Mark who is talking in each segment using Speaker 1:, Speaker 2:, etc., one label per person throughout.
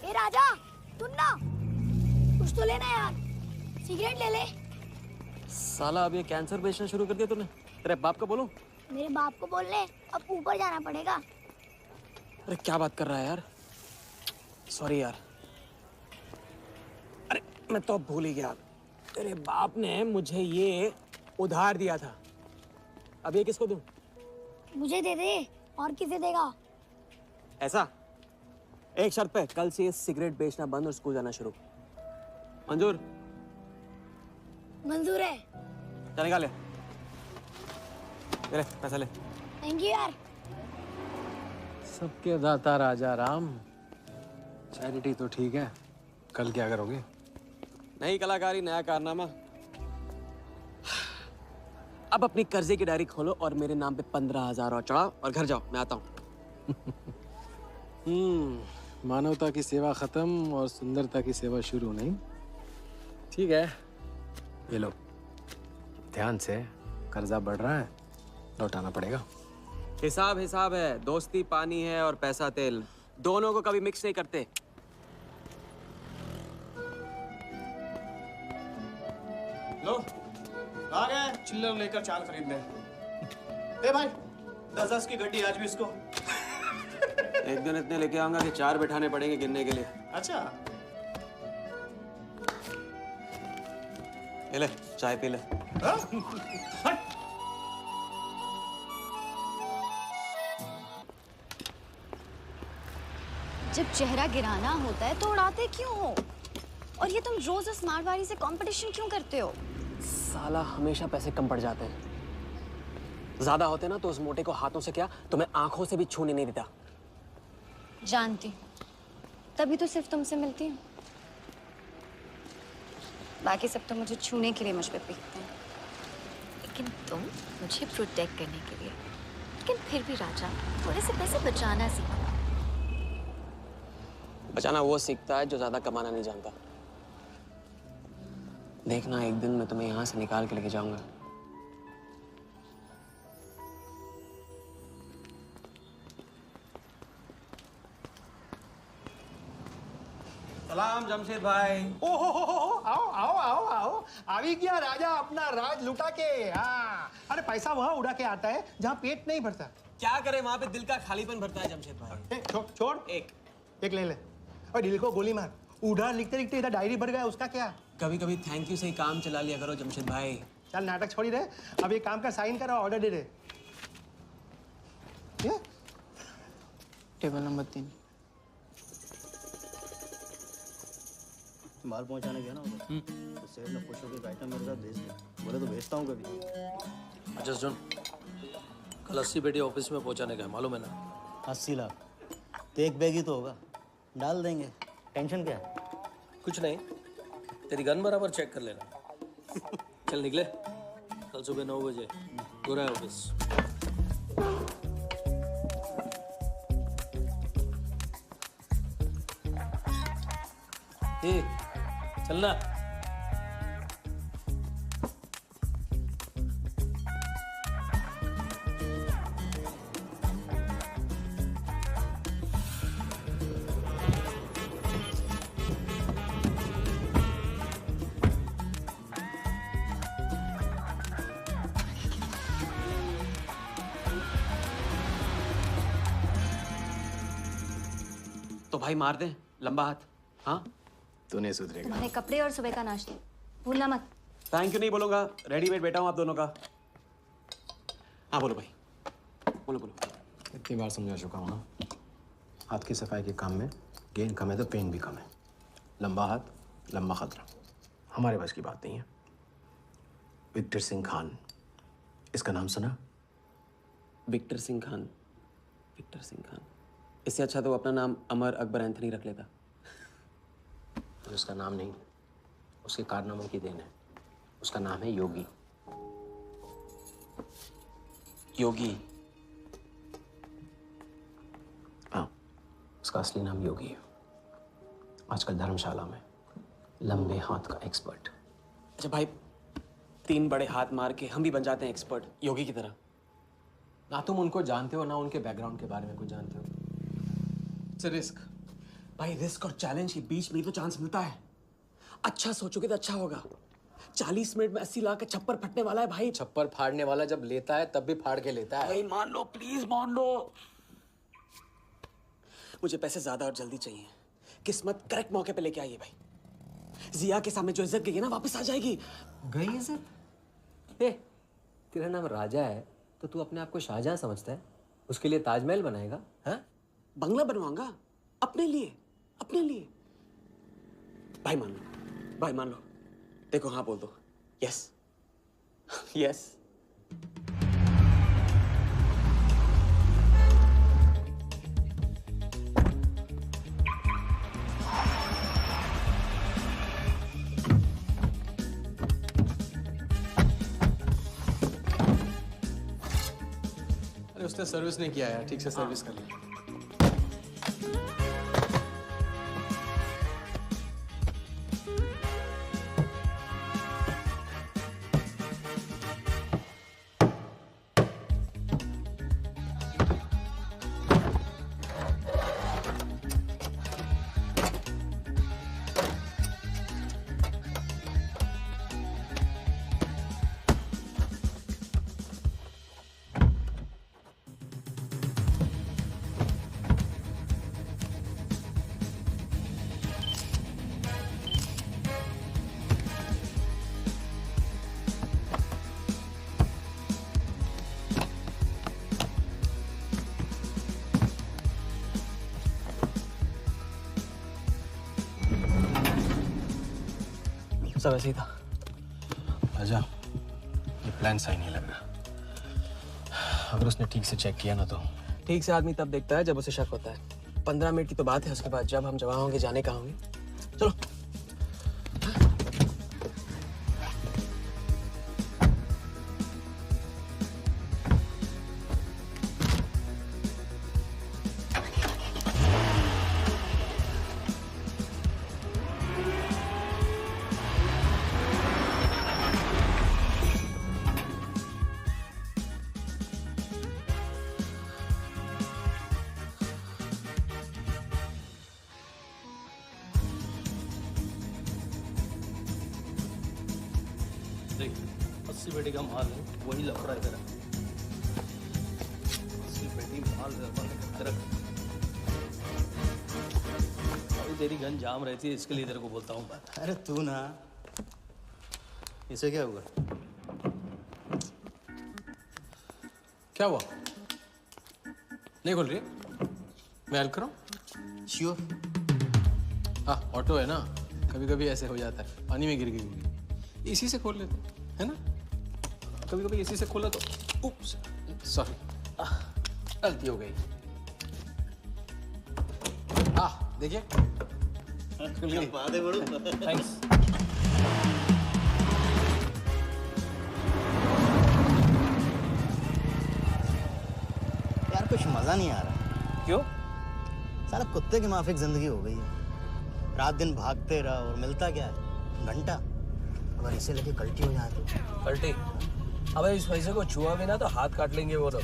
Speaker 1: ए राजा, सुन ना, कुछ तो लेना यार, सिगरेट ले ले।
Speaker 2: साला अब ये कैंसर बेचना शुरू कर दिया तूने। तेरे बाप को बोलूं?
Speaker 1: मेरे बाप को बोल ले, अब ऊपर जाना पड़ेगा।
Speaker 2: अरे क्या बात कर रहा है यार, सॉरी यार। अरे मैं तो भूल ही गया, तेरे बाप ने मुझे ये उधार दिया था। अब ये किसको दूं?
Speaker 1: मुझे दे दे, और किसे देगा?
Speaker 2: ऐसा, एक शर्त पे, कल से ये सिगरेट बेचना बंद और स्कूल जाना शुरू। मंजूर?
Speaker 1: मंजूर है।
Speaker 2: चल निकाल ले, पैसा ले।
Speaker 1: थैंक यू यार।
Speaker 3: सबके दाता राजा राम। चैरिटी तो ठीक है, कल क्या करोगे?
Speaker 2: नई कलाकारी, नया कारनामा। अब अपनी कर्जे की डायरी खोलो और मेरे नाम पे 15,000 और चढ़ाओ और घर जाओ, मैं आता हूँ।
Speaker 3: मानवता की सेवा खत्म और सुंदरता की सेवा शुरू नहीं। ठीक है, ये लो, ध्यान से, कर्जा बढ़ रहा है, लौटाना पड़ेगा।
Speaker 2: हिसाब हिसाब है, दोस्ती पानी है और पैसा तेल, दोनों को कभी मिक्स नहीं करते।
Speaker 4: लो, आ गए चिल्लर लेकर चाल खरीदने। ए भाई, 10-10 की गड्डी आज भी इसको।
Speaker 2: एक दिन इतने लेके आऊंगा कि 4 बिठाने पड़ेंगे गिनने के लिए।
Speaker 4: अच्छा,
Speaker 2: ये ले, चाय पी ले।
Speaker 5: जब चेहरा गिराना होता है तो उड़ाते क्यों हो? और ये तुम रोज उस मारवाड़ी से कंपटीशन क्यों करते हो?
Speaker 2: साला हमेशा पैसे कम पड़ जाते हैं। ज्यादा होते ना तो उस मोटे को हाथों से क्या, तो मैं आंखों से भी छूने नहीं देता।
Speaker 5: जानती, तभी तो सिर्फ तुमसे मिलती हूँ। बाकी सब तो मुझे छूने के लिए मुझ पे पीटते हैं।
Speaker 6: लेकिन तुम मुझे प्रोटेक्ट करने के लिए। लेकिन फिर भी राजा, थोड़े से पैसे बचाना सीखो।
Speaker 2: बचाना वो सीखता है जो ज्यादा कमाना नहीं जानता। देखना, एक दिन मैं तुम्हें यहाँ से निकाल के लेके जाऊंगा। सलाम जमशेद भाई।
Speaker 7: ओ हो, आओ आओ आओ आओ, आवी गया राजा अपना राज लुटा के। हाँ, अरे पैसा वहाँ उड़ा के आता है जहाँ पेट नहीं भरता।
Speaker 2: क्या करे, वहाँ पे दिल का खालीपन भरता है जमशेद भाई।
Speaker 7: छोड़, एक ले ले। और दिल को गोली मार। उधार लिखते लिखते इधर डायरी भर गया, उसका क्या?
Speaker 2: कभी कभी थैंक यू से ही काम चला लिया करो जमशेद भाई।
Speaker 7: चल नाटक छोड़ी रहे, अब ये काम का साइन करो, ऑर्डर दे दे।
Speaker 2: Table number 3।
Speaker 4: माल पहुंचाने गया ना उधर, तो सेठ ने खुश होकर आइटम मेरे साथ भेज दिया। बोले तो भेजता हूँ कभी।
Speaker 8: अच्छा सुन, कल 80 पेटी ऑफिस में पहुंचाने का है, मालूम है ना?
Speaker 4: 80 लाख तो एक बैग ही तो होगा, डाल देंगे, टेंशन क्या है?
Speaker 8: कुछ नहीं, तेरी गन बराबर चेक कर लेना। चल निकले, कल सुबह 9 बजे पूरा है ऑफिस। चलना।
Speaker 2: तो भाई मार दे, लंबा हाथ। हाँ,
Speaker 3: तू नहीं सुधरेगा।
Speaker 5: तुम्हारे कपड़े और सुबह का नाश्ता भूलना मत।
Speaker 2: थैंक यू नहीं बोलूंगा, रेडीमेड बैठा हूँ आप दोनों का। हाँ बोलो भाई, बोलो बोलो।
Speaker 3: इतनी बार समझा चुका हूँ ना, हाथ की सफाई के काम में गेन कम है तो पेन भी कम है। लंबा हाथ, लंबा खतरा, हमारे बस की बात नहीं है। विक्टर सिंह खान, इसका नाम सुना?
Speaker 2: Victor Singh Khan, Victor Singh Khan. इससे अच्छा तो वो अपना नाम अमर अकबर एंथनी रख लेता।
Speaker 3: उसका नाम नहीं, उसके कारनामों की देन है। उसका नाम है योगी।
Speaker 2: योगी?
Speaker 3: हाँ, उसका असली नाम योगी है। आजकल धर्मशाला में लंबे हाथ का एक्सपर्ट।
Speaker 2: अच्छा भाई, 3 बड़े हाथ मार के हम भी बन जाते हैं एक्सपर्ट, योगी की तरह।
Speaker 3: ना तुम उनको जानते हो ना उनके बैकग्राउंड के बारे में कुछ जानते हो। It's a risk.
Speaker 2: भाई रिस्क और चैलेंज के बीच में ही तो चांस मिलता है। अच्छा सोचोगे तो अच्छा होगा। 40 मिनट में 80 लाख का छप्पर फटने वाला है भाई।
Speaker 3: छप्पर फाड़ने वाला जब लेता है तब भी फाड़ के लेता है।
Speaker 2: भाई मान लो, प्लीज मान लो। मुझे पैसे ज्यादा और जल्दी चाहिए। किस्मत करेक्ट मौके पे लेके आई है भाई। जिया के सामने जो इज्जत गई है ना, वापस आ जाएगी।
Speaker 9: गई इज्जत? ए, तेरा नाम राजा है तो तू अपने आप को शाहजहां समझता है? उसके लिए ताजमहल बनाएगा? हाँ?
Speaker 2: बंगला बनवाऊंगा अपने लिए, अपने लिए। भाई मान लो, भाई मान लो। देखो हाँ बोल दो। Yes yes.
Speaker 3: अरे उसने सर्विस नहीं किया यार, ठीक से सर्विस कर लिया।
Speaker 2: सब ऐसे ही था।
Speaker 3: राजा, ये प्लान सही नहीं लग रहा। अगर उसने ठीक से चेक किया ना तो।
Speaker 2: ठीक से आदमी तब देखता है जब उसे शक होता है। 15 मिनट की तो बात है, उसके बाद जब हम जवां होंगे जाने कहाँ होंगे। चलो।
Speaker 8: देख 80 पेटी का माल है, वही लफड़ा है तेरा। 80 पेटी माल तेरा। अभी तेरी गन जाम रहती है, इसके लिए तेरे को बोलता हूँ बात।
Speaker 4: अरे तू ना, इसे क्या हुआ?
Speaker 3: क्या हुआ? नहीं खोल रही? मैं हेल्प करूं?
Speaker 4: श्योर।
Speaker 3: हाँ, ऑटो है ना, कभी कभी ऐसे हो जाता है। पानी में गिर गई होगी, इसी से खोल लेते है ना। कभी कभी इसी से खोला तो उप्स, सॉरी, गलती हो गई। देखिए,
Speaker 8: थैंक्स।
Speaker 4: यार कुछ मजा नहीं आ रहा।
Speaker 8: क्यों?
Speaker 4: साला कुत्ते की माफिक जिंदगी हो गई है। रात दिन भागते रहो और मिलता क्या है? घंटा। अगर इसे लेके कल्टी हो जाए तो?
Speaker 8: पलटी। अबे इस पैसे को छुआ भी ना तो हाथ काट लेंगे वो लोग।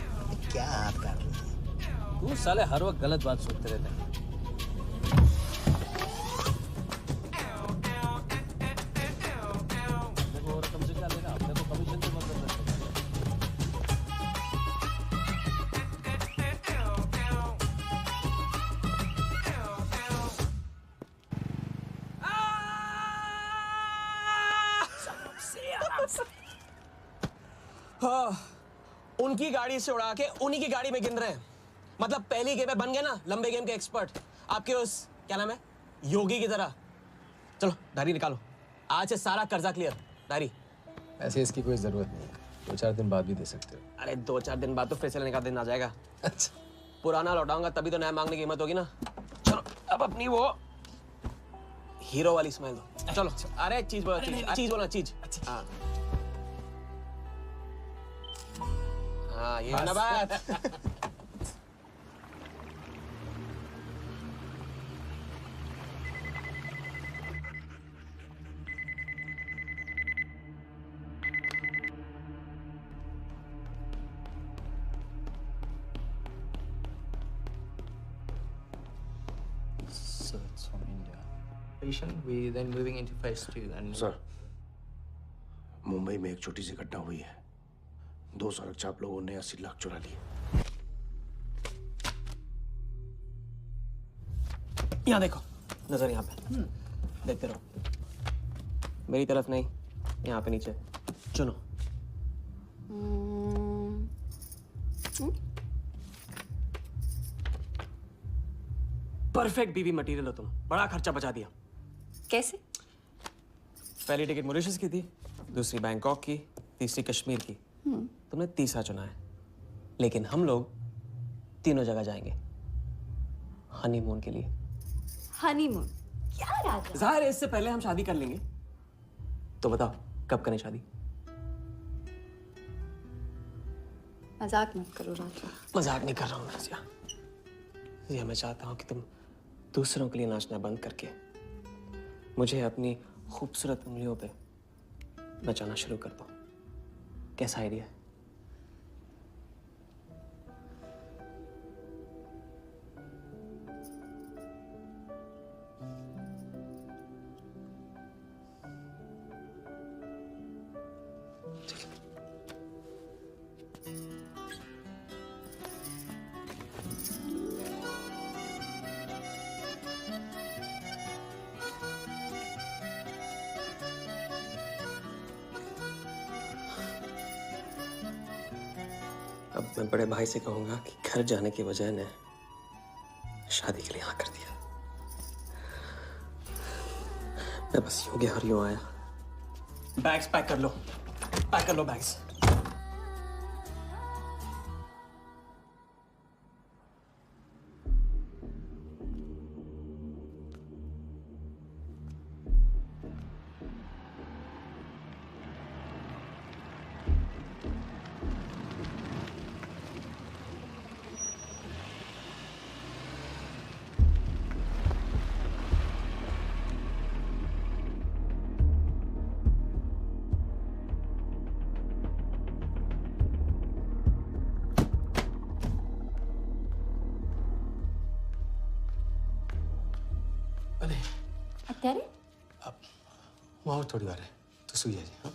Speaker 4: क्या हाथ काट लेंगे?
Speaker 8: तू साले हर वक्त गलत बात सोचते रहते हैं। देखो और कम से क्या लेगा, अपने को कमीशन तो मत कर सकते।
Speaker 2: हाँ, उनकी गाड़ी से उड़ा के उन्हीं की गाड़ी में गिन रहे हैं। मतलब पहली गेम में बन गए ना लंबे गेम के एक्सपर्ट। आपके उस क्या नाम है, योगी की तरह। चलो डायरी निकालो, आज से सारा कर्जा क्लियर। डायरी।
Speaker 3: ऐसे इसकी कोई जरूरत नहीं है, 2-4 दिन बाद भी दे सकते हो।
Speaker 2: अरे 2-4 दिन बाद तो फिर से लेने का दिन आ जाएगा।
Speaker 3: अच्छा,
Speaker 2: पुराना लौटाऊंगा तभी तो नया मांगने की हिम्मत होगी ना। चलो अब अपनी वो हीरो वाली स्माइल दो। चलो। अरे चीज बोलो, चीज बोलो, चीज। हाँ हाँ, ये है ना बात।
Speaker 8: Sir
Speaker 10: patient. We then moving into phase 2. And
Speaker 3: sir, Mumbai में एक छोटी सी घटना हुई है। 2 सड़क चाप लोगों ने 80 लाख चुरा लिए।
Speaker 2: यहाँ देखो, नजर यहाँ पे। देखते रहो। मेरी तरफ नहीं, यहाँ पे नीचे। चुनो। परफेक्ट बीवी मटेरियल हो तुम। बड़ा खर्चा बचा दिया।
Speaker 5: कैसे?
Speaker 2: पहली टिकट मॉरिशस की थी, दूसरी बैंकॉक की, तीसरी कश्मीर की। तुमने तीसरा चुना है। लेकिन हम लोग तीनों जगह जाएंगे हनीमून के लिए।
Speaker 5: हनीमून? क्या राजा?
Speaker 2: जाहिर है इससे पहले हम शादी कर लेंगे। तो बताओ कब करें शादी?
Speaker 5: मजाक मत करो राजा।
Speaker 2: मजाक नहीं कर रहा हूँ नाज़िया। ये मैं चाहता हूँ कि तुम दूसरों के लिए नाचना बंद करके मुझे अपनी खूबसूरत उंगलियों पे नचाना शुरू कर दो। कैसा आइडिया है? अब मैं बड़े भाई से कहूंगा कि घर जाने की बजाय ने शादी के लिए हाँ कर दिया। मैं बस यूं गया और यूं आया। बैग्स पैक कर लो, पैक कर लो बैग्स।
Speaker 5: अरे
Speaker 3: अब वहाँ और थोड़ी बार है तो सो जाइए। हाँ?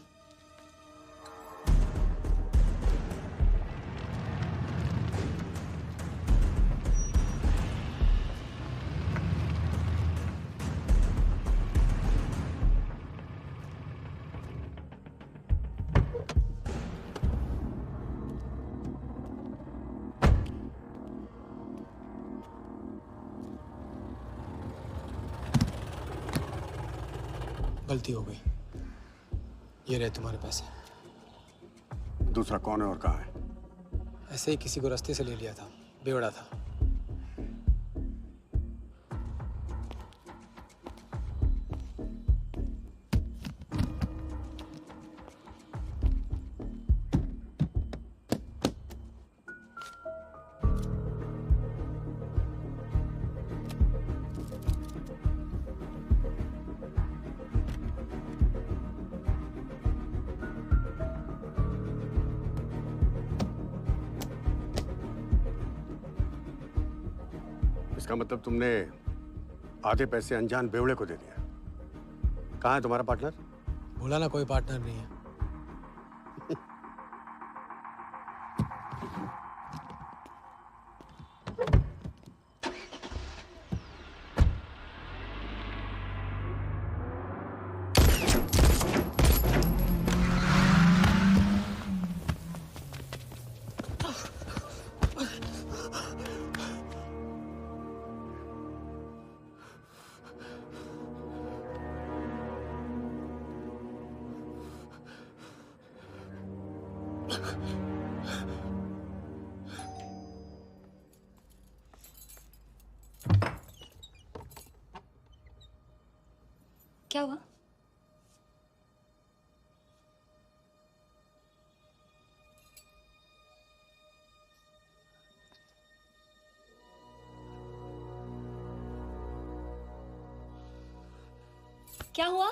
Speaker 3: गलती हो गई। ये रहे तुम्हारे पैसे।
Speaker 11: दूसरा कौन है और कहाँ है?
Speaker 3: ऐसे ही किसी को रास्ते से ले लिया था, बेवड़ा था।
Speaker 11: इसका मतलब तुमने आधे पैसे अनजान बेवड़े को दे दिया। कहाँ है तुम्हारा पार्टनर?
Speaker 3: बोला ना कोई पार्टनर नहीं है।
Speaker 5: क्या हुआ? क्या हुआ?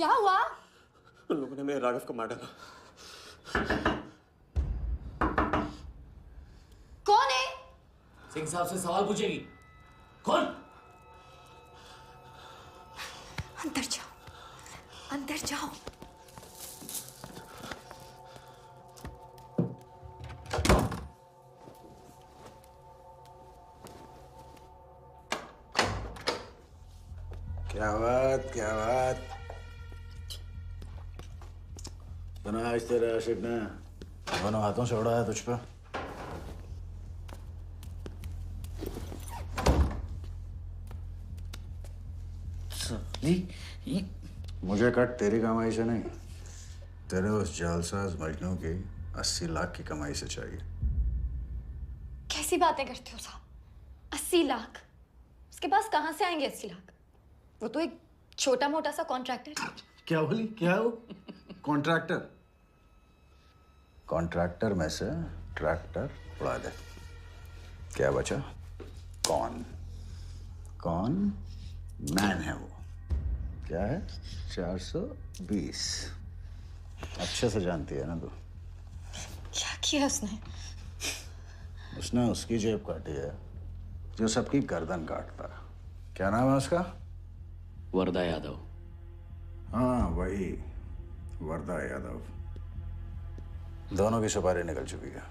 Speaker 1: क्या हुआ?
Speaker 2: उन लोगों ने मेरे राघव को मार डाला।
Speaker 1: कौन है?
Speaker 9: सिंह साहब से सवाल पूछेगी। कौन?
Speaker 6: अंदर जाओ, अंदर जाओ।
Speaker 12: क्या बात, क्या बात। बना आज तेरे आशिक ने दोनों हाथों से उड़ाया तुझ पे। मुझे कट तेरी कमाई से नहीं, तेरे उस जालसाज मजनू की 80 लाख की कमाई से चाहिए।
Speaker 6: कैसी बातें करते हो साहब? 80 लाख? उसके पास कहाँ से आएंगे 80 लाख? वो तो एक छोटा मोटा सा कॉन्ट्रैक्टर है।
Speaker 12: क्या बोली? क्या है वो? कॉन्ट्रैक्टर? कॉन्ट्रैक्टर में से ट्रैक्टर उड़ा दे। क्या बचा? कौन मैन है वो? क्या है? 420। अच्छे से जानती है ना तू।
Speaker 6: क्या किया उसने?
Speaker 12: उसने उसकी जेब काटी है जो सबकी गर्दन काटता। क्या नाम है उसका?
Speaker 10: वरदा यादव।
Speaker 12: हाँ वही, वरदा यादव। दोनों की सुपारी निकल चुकी है।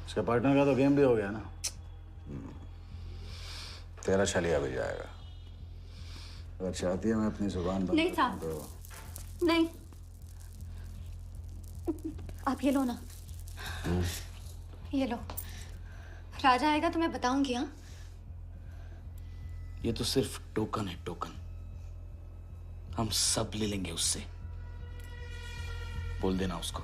Speaker 12: उसके पार्टनर का तो गेम भी हो गया ना। तेरा छलिया भी जाएगा। अगर चाहती है मैं अपनी जुबान बंद
Speaker 6: नहीं साहब,
Speaker 12: तो
Speaker 6: नहीं। आप ये लो ना, ये लो। राजा आएगा तो मैं बताऊंगी। हाँ,
Speaker 10: ये तो सिर्फ टोकन है, टोकन। हम सब ले लेंगे उससे। बोल देना उसको।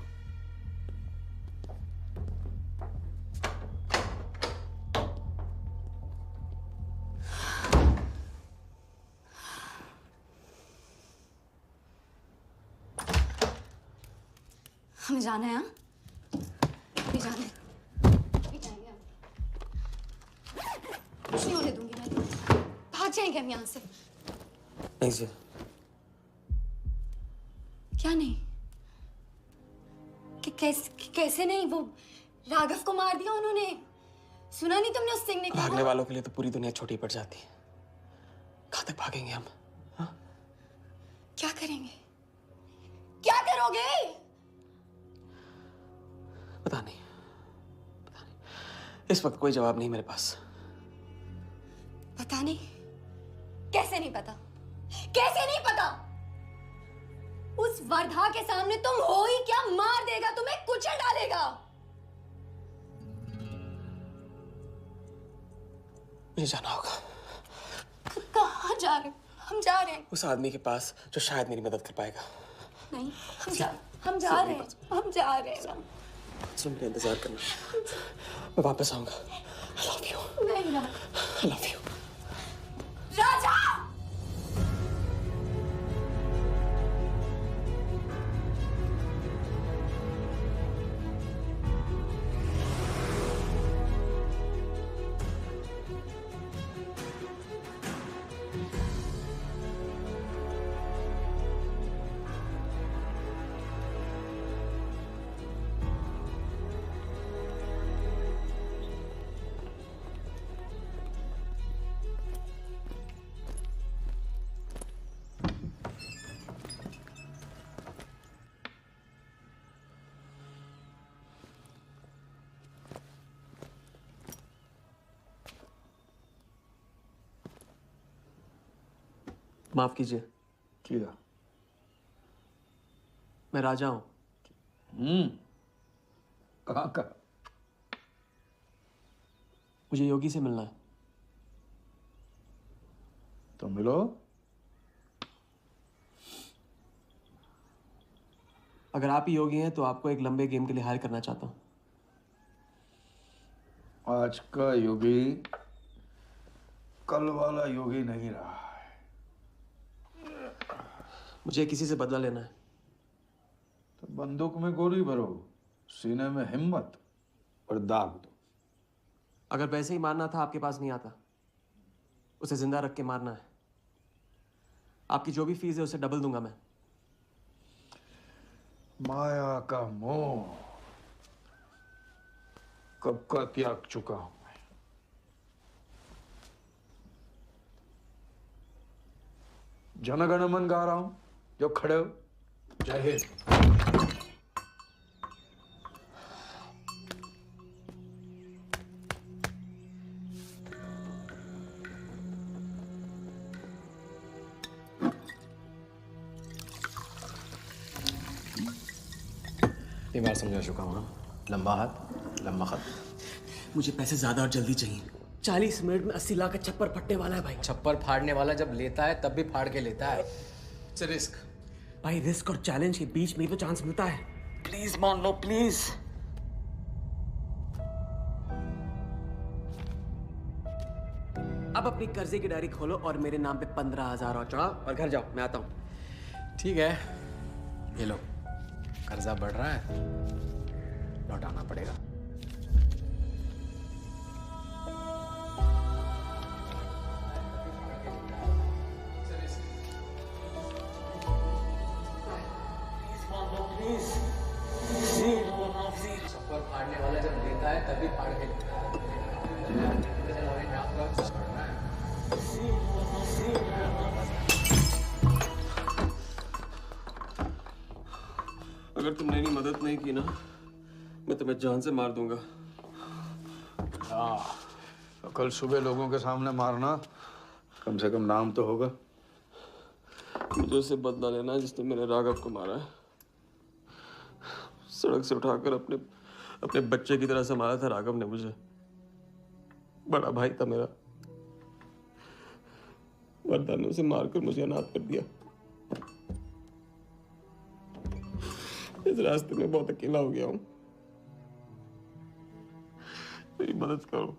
Speaker 6: हमें जाना है। हाँ, अभी जाना है। अभी जाएंगे हम। कुछ नहीं होने दूंगी मैं। भाग जाएंगे हम यहाँ से।
Speaker 2: नहीं सर।
Speaker 6: क्या नहीं? कैसे नहीं? वो राघव को मार दिया उन्होंने। सुना नहीं तुमने उस सिंह ने?
Speaker 2: भागने वालों के लिए तो पूरी दुनिया छोटी पड़ जाती है। कहाँ तक भागेंगे हम? हाँ?
Speaker 6: क्या करेंगे? क्या करोगे?
Speaker 2: पता नहीं। इस वक्त कोई जवाब नहीं मेरे पास।
Speaker 6: पता नहीं? कैसे नहीं पता? कैसे नहीं पता? उस वर्धा के सामने तुम हो ही क्या? मार देगा तुम्हें, कुचल डालेगा।
Speaker 2: मुझे जाना होगा।
Speaker 6: कहाँ जा रहे हो? हम जा रहे हैं।
Speaker 2: उस आदमी के पास जो शायद मेरी मदद कर पाएगा।
Speaker 6: नहीं, हम जा रहे हैं। हम जा रहे हैं।
Speaker 2: सुन, मेरा इंतजार करना। मैं वापस आऊंगा। I love you.
Speaker 6: नहीं ना।
Speaker 2: I love you.
Speaker 6: राजा!
Speaker 2: माफ कीजिए।
Speaker 12: किया।
Speaker 2: मैं राजा हूं।
Speaker 12: कहाँ का?
Speaker 2: मुझे योगी से मिलना है।
Speaker 12: तो मिलो।
Speaker 2: अगर आप ही योगी हैं तो आपको एक लंबे गेम के लिए हायर करना चाहता हूं।
Speaker 12: आज का योगी कल वाला योगी नहीं रहा है।
Speaker 2: मुझे किसी से बदला लेना है।
Speaker 12: तो बंदूक में गोली भरो, सीने में हिम्मत और दाग दो।
Speaker 2: अगर वैसे ही मारना था आपके पास नहीं आता। उसे जिंदा रख के मारना है। आपकी जो भी फीस है उसे डबल दूंगा मैं।
Speaker 13: माया का मोह कब का त्याग चुका हूं मैं। जनगण मन गा रहा हूं, जो खड़े हो। जय हिंद।
Speaker 3: ये बार समझा चुका हूँ। लंबा हाथ लंबा खत।
Speaker 2: मुझे पैसे ज्यादा और जल्दी चाहिए। 40 मिनट में 80 लाख का छप्पर फटने वाला है भाई।
Speaker 9: छप्पर फाड़ने वाला जब लेता है तब भी फाड़ के लेता है।
Speaker 3: It's risk.
Speaker 2: भाई रिस्क और चैलेंज के बीच में ही तो चांस मिलता है। प्लीज मान लो प्लीज। अब अपनी कर्जे की डायरी खोलो और मेरे नाम पे 15,000 और चढ़ाओ और घर जाओ। मैं आता हूँ।
Speaker 3: ठीक है, ये लो, कर्जा बढ़ रहा है, लौटाना पड़ेगा।
Speaker 9: छप्पर फाड़ने वाला जब लेता है तभी फाड़ के लेता है।
Speaker 2: अगर तुमने मेरी मदद नहीं की ना, मैं तुम्हें जान से मार दूंगा।
Speaker 13: तो कल सुबह लोगों के सामने मारना, कम से कम नाम तो होगा।
Speaker 2: मुझे उससे बदला लेना है जिसने मेरे राघव को मारा है। सड़क से उठाकर अपने बच्चे की तरह संभाला था राघव ने मुझे। बड़ा भाई था मेरा, वरदान ने उसे मारकर मुझे अनाथ कर दिया। इस रास्ते में बहुत अकेला हो गया हूं। मेरी मदद करो,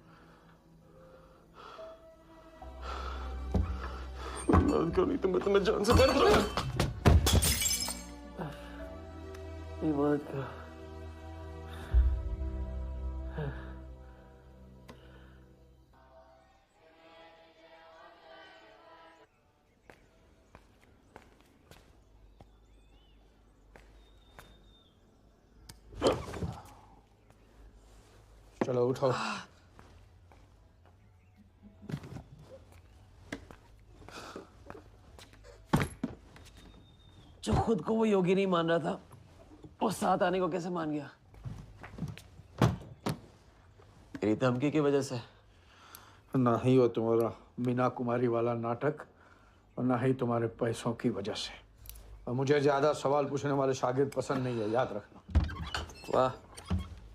Speaker 2: मेरी मदद करो, नहीं तो मैं तुम्हें जान से मार दूंगा। मेरी मदद करो।
Speaker 13: चलो उठो।
Speaker 2: जो खुद को वो योगी नहीं मान रहा था, वो साथ आने को कैसे मान गया? तेरी धमकी की वजह से।
Speaker 13: ना ही वो तुम्हारा मीना कुमारी वाला नाटक और ना ही तुम्हारे पैसों की वजह से। और मुझे ज्यादा सवाल पूछने वाले शागिर्द पसंद नहीं है, याद रखना।
Speaker 2: वाह,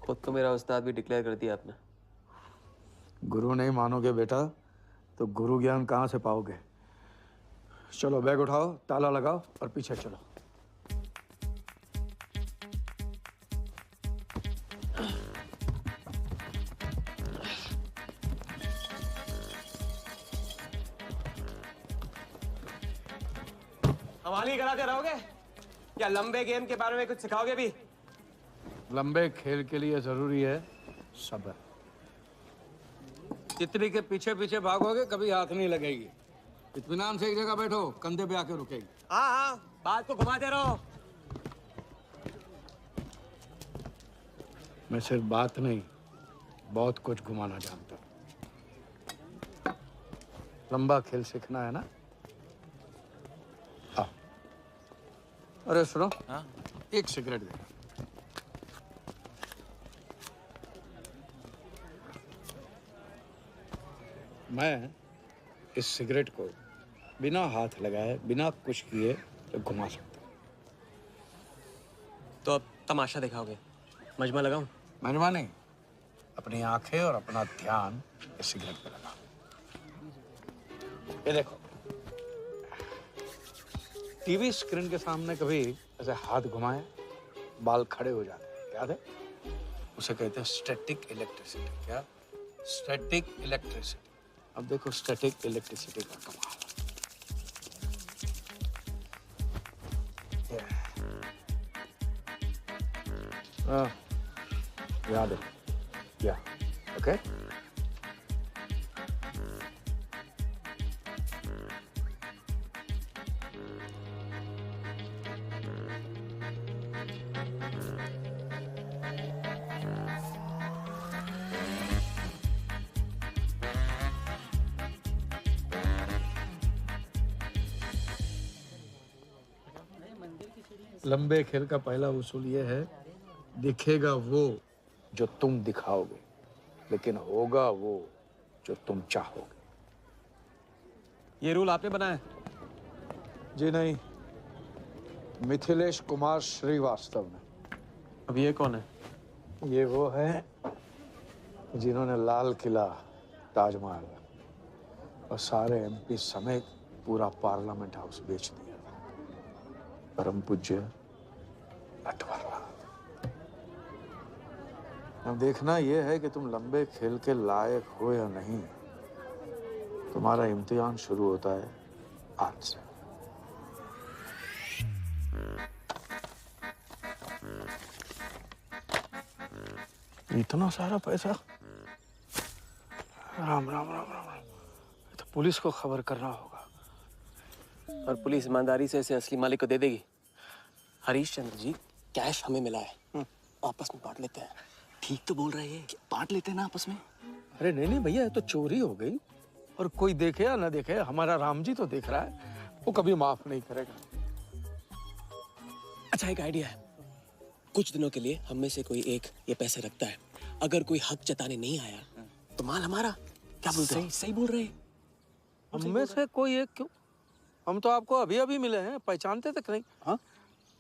Speaker 2: खुद तो मेरा उस्ताद भी डिक्लेयर कर दिया आपने।
Speaker 13: गुरु नहीं मानोगे बेटा तो गुरु ज्ञान कहाँ से पाओगे। चलो बैग उठाओ, ताला लगाओ और पीछे चलो।
Speaker 2: हमारी कराते रहोगे या लंबे गेम के बारे में कुछ सिखाओगे भी?
Speaker 13: लंबे खेल के लिए जरूरी है सब्र। तितली के पीछे पीछे भागोगे कभी हाथ नहीं लगेगी। इत्मीनान से एक जगह बैठो, कंधे पे आके रुकेगी।
Speaker 2: हाँ हाँ, बात को घुमाते रहो।
Speaker 13: मैं सिर्फ बात नहीं, बहुत कुछ घुमाना जानता हूँ। लंबा खेल सीखना है ना? आओ। अरे सुनो, एक सिगरेट दे। मैं इस सिगरेट को बिना हाथ लगाए, बिना कुछ किए तो घुमा सकता हूँ।
Speaker 2: तो अब तमाशा दिखाओगे? मजमा लगाऊं?
Speaker 13: मजमा नहीं, अपनी आंखें और अपना ध्यान इस सिगरेट पे लगाओ। ये देखो, टीवी स्क्रीन के सामने कभी ऐसे हाथ घुमाए बाल खड़े हो जाते हैं, याद है? उसे कहते हैं स्टैटिक इलेक्ट्रिसिटी। क्या? Static electricity. अब देखो स्टैटिक इलेक्ट्रिसिटी का कमाल। याद है? या ओके। लंबे खेल का पहला उसूल ये है, दिखेगा वो जो तुम दिखाओगे, लेकिन होगा वो जो तुम चाहोगे।
Speaker 2: ये रूल आपने बनाया?
Speaker 13: जी नहीं, मिथिलेश कुमार श्रीवास्तव ने।
Speaker 2: अब ये कौन है?
Speaker 13: ये वो है जिन्होंने लाल किला, ताजमहल और सारे एमपी समेत पूरा पार्लियामेंट हाउस बेच दिया। परम पूज्य नटवरलाल। अब देखना यह है कि तुम लंबे खेल के लायक हो या नहीं। तुम्हारा इम्तिहान शुरू होता है आज से। इतना सारा पैसा? राम राम राम राम राम। तो पुलिस को खबर करना होगा।
Speaker 2: और पुलिस ईमानदारी से इसे असली मालिक को दे देगी। हरीश चंद्र जी, कैश हमें मिला है, आपस में बांट लेते हैं।
Speaker 10: ठीक तो बोल रहे हैं, बांट लेते हैं ना आपस में।
Speaker 13: अरे नहीं नहीं भैया, ये तो चोरी हो गई, और कोई देखे या ना देखे, हमारा राम जी तो देख रहा है, वो कभी माफ नहीं करेगा।
Speaker 2: अच्छा, एक आइडिया है। कुछ दिनों के लिए हम में से कोई एक ये पैसे रखता है। अगर कोई हक जताने नहीं आया तो माल हमारा। क्या बोलते हैं?
Speaker 10: सही बोल रहे हैं।
Speaker 13: हम में से कोई एक क्यों? हम तो आपको अभी अभी मिले हैं, पहचानते तक नहीं। हाँ?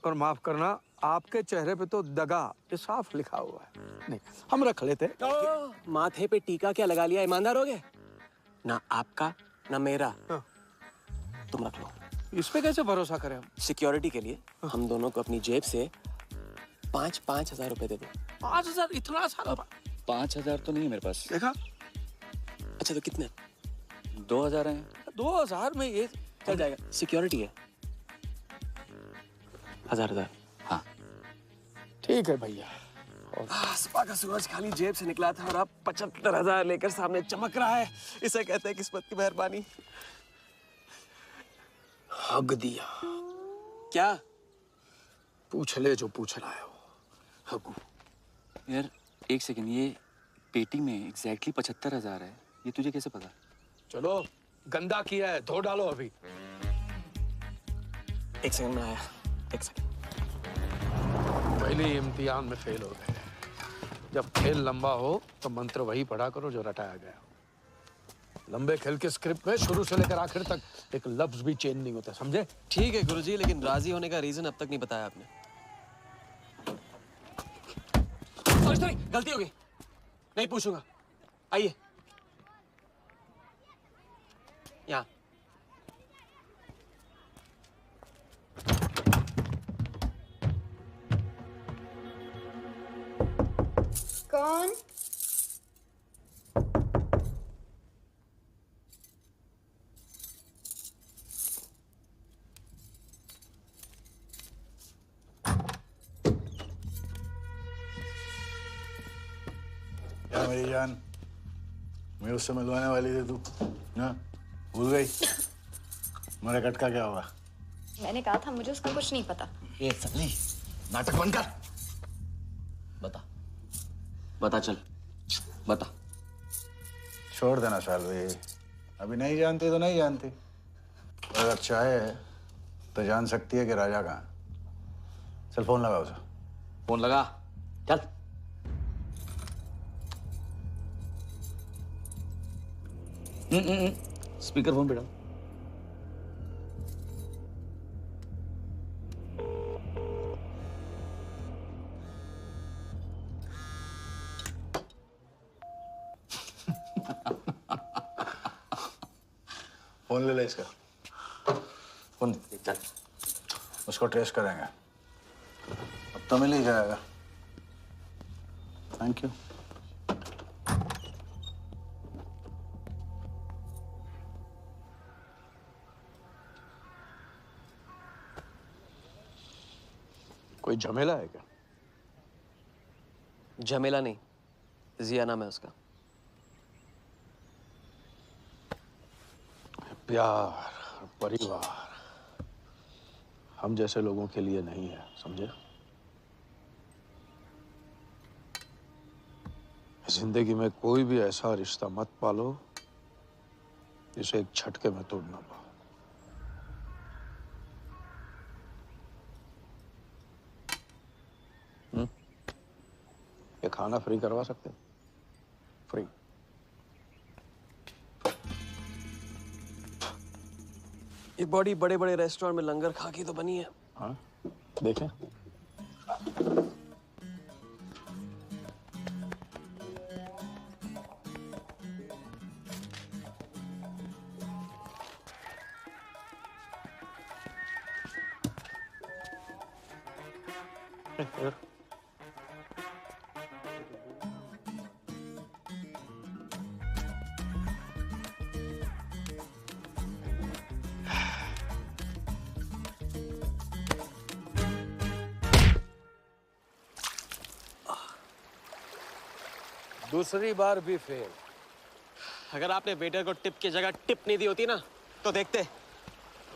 Speaker 13: और माफ करना, आपके चेहरे पे तो दगा ये साफ लिखा हुआ है। नहीं, हम रख लेते।
Speaker 2: माथे पे टीका क्या लगा लिया? ईमानदार हो गए? ना आपका ना मेरा। तुम रख लो।
Speaker 13: इस पे कैसे भरोसा करें हम?
Speaker 2: सिक्योरिटी के लिए हम दोनों को अपनी जेब से 5-5 हजार रुपए दे दो।
Speaker 13: 5,000? इतना सारा?
Speaker 10: 5,000 तो नहीं है मेरे पास।
Speaker 13: देखा?
Speaker 2: अच्छा, तो कितने?
Speaker 10: 2,000 हैं।
Speaker 13: 2,000 में ये
Speaker 2: चल जाएगा। सिक्योरिटी है 1,000।
Speaker 10: हाँ
Speaker 13: ठीक है भैया।
Speaker 2: सुबह का सूरज खाली जेब से निकला था और अब 75,000 लेकर सामने चमक रहा है। इसे कहते हैं किस्मत की मेहरबानी।
Speaker 13: हक दिया।
Speaker 2: क्या?
Speaker 13: पूछ ले जो पूछना है। हगू।
Speaker 10: यार एक सेकंड, ये पेटी में एग्जैक्टली 75,000 है। ये तुझे कैसे पता?
Speaker 13: चलो, गंदा किया है, धो डालो अभी।
Speaker 2: एक सेकंड में आया। एक सेकंड।
Speaker 13: पहले इम्तिहान में फेल हो गए। जब खेल लंबा हो तो मंत्र वही पढ़ा करो जो रटाया गया। लंबे खेल के स्क्रिप्ट में शुरू से लेकर आखिर तक एक लफ्ज भी चेंज नहीं होता, समझे?
Speaker 2: ठीक है गुरुजी, लेकिन राजी होने का रीजन अब तक नहीं बताया आपने। सॉरी, गलती हो गई। नहीं पूछूंगा। आइए यहाँ।
Speaker 6: कौन?
Speaker 12: क्या मेरी जान, मैं उससे मिलवाने वाली थी, तू ना भूल गई? मेरा कट का क्या हुआ?
Speaker 6: मैंने कहा था मुझे उसका कुछ नहीं पता।
Speaker 10: ये सन्नी, नाटक बंद कर। बता चल, बता।
Speaker 12: छोड़ देना शालवी, अभी नहीं जानती तो नहीं जानती। अगर चाहे तो जान सकती है कि राजा कहाँ। चल फोन लगा उसे।
Speaker 10: फोन लगा, चल। स्पीकर फोन पे डाल।
Speaker 12: फोन ले ले इसका। फोन
Speaker 10: चल।
Speaker 12: उसको ट्रेस करेंगे, अब तो मिल ही जाएगा। Thank you.
Speaker 13: कोई झमेला है क्या?
Speaker 2: झमेला नहीं, जिया नाम है उसका।
Speaker 13: प्यार, परिवार हम जैसे लोगों के लिए नहीं है, समझे? जिंदगी में कोई भी ऐसा रिश्ता मत पालो जिसे एक झटके में तोड़ ना पाओ। खाना फ्री करवा सकते हैं, फ्री।
Speaker 2: ये बॉडी बड़े बड़े रेस्टोरेंट में लंगर खा के तो बनी है।
Speaker 13: हाँ देखें। दूसरी बार भी फेल।
Speaker 2: अगर आपने वेटर को टिप की जगह टिप नहीं दी होती ना तो देखते।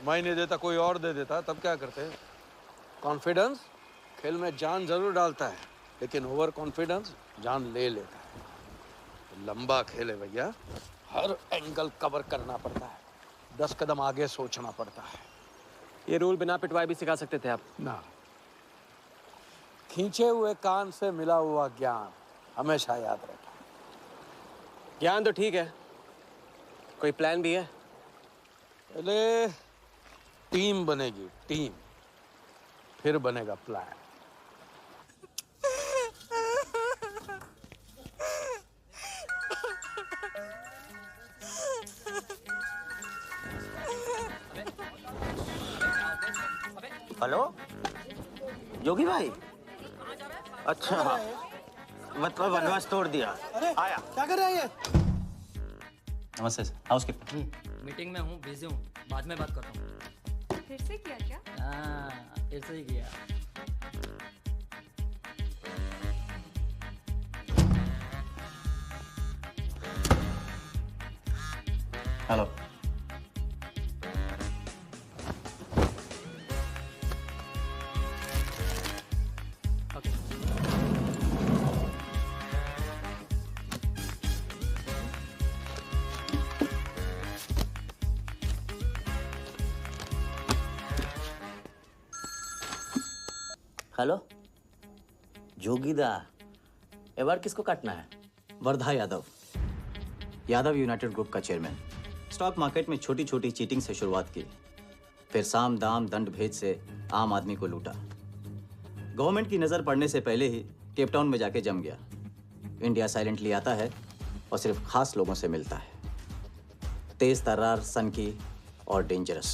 Speaker 13: मैं नहीं देता, कोई और दे देता, तब क्या करते? कॉन्फिडेंस खेल में जान जरूर डालता है, लेकिन ओवर कॉन्फिडेंस जान ले लेता है। लंबा खेल है भैया, हर एंगल कवर करना पड़ता है, 10 कदम आगे सोचना पड़ता है।
Speaker 2: ये रूल बिना पिटवाए भी सिखा सकते थे आप
Speaker 13: ना। खींचे हुए कान से मिला हुआ ज्ञान हमेशा याद रहता है।
Speaker 2: ज्ञान तो ठीक है, कोई प्लान भी है?
Speaker 13: पहले टीम बनेगी, टीम, फिर बनेगा प्लान।
Speaker 4: हेलो योगी भाई, अच्छा मतलब वनवास तोड़ दिया। आया
Speaker 7: क्या कर रहे हैं ये?
Speaker 4: नमस्ते सर, हाउसकीपर।
Speaker 14: मीटिंग में हूँ, बिजी हूँ, बाद में बात करता हूँ।
Speaker 15: फिर से किया क्या?
Speaker 14: हाँ, फिर से ही किया।
Speaker 4: हेलो। हेलो जोगीदा, ए बार किसको काटना है? वर्धा यादव, यादव यूनाइटेड ग्रुप का चेयरमैन। स्टॉक मार्केट में छोटी छोटी चीटिंग से शुरुआत की, फिर साम दाम दंड भेद से आम आदमी को लूटा। गवर्नमेंट की नज़र पड़ने से पहले ही केप टाउन में जाके जम गया। इंडिया साइलेंटली आता है और सिर्फ खास लोगों से मिलता है। तेज तर्रार, सनकी और डेंजरस।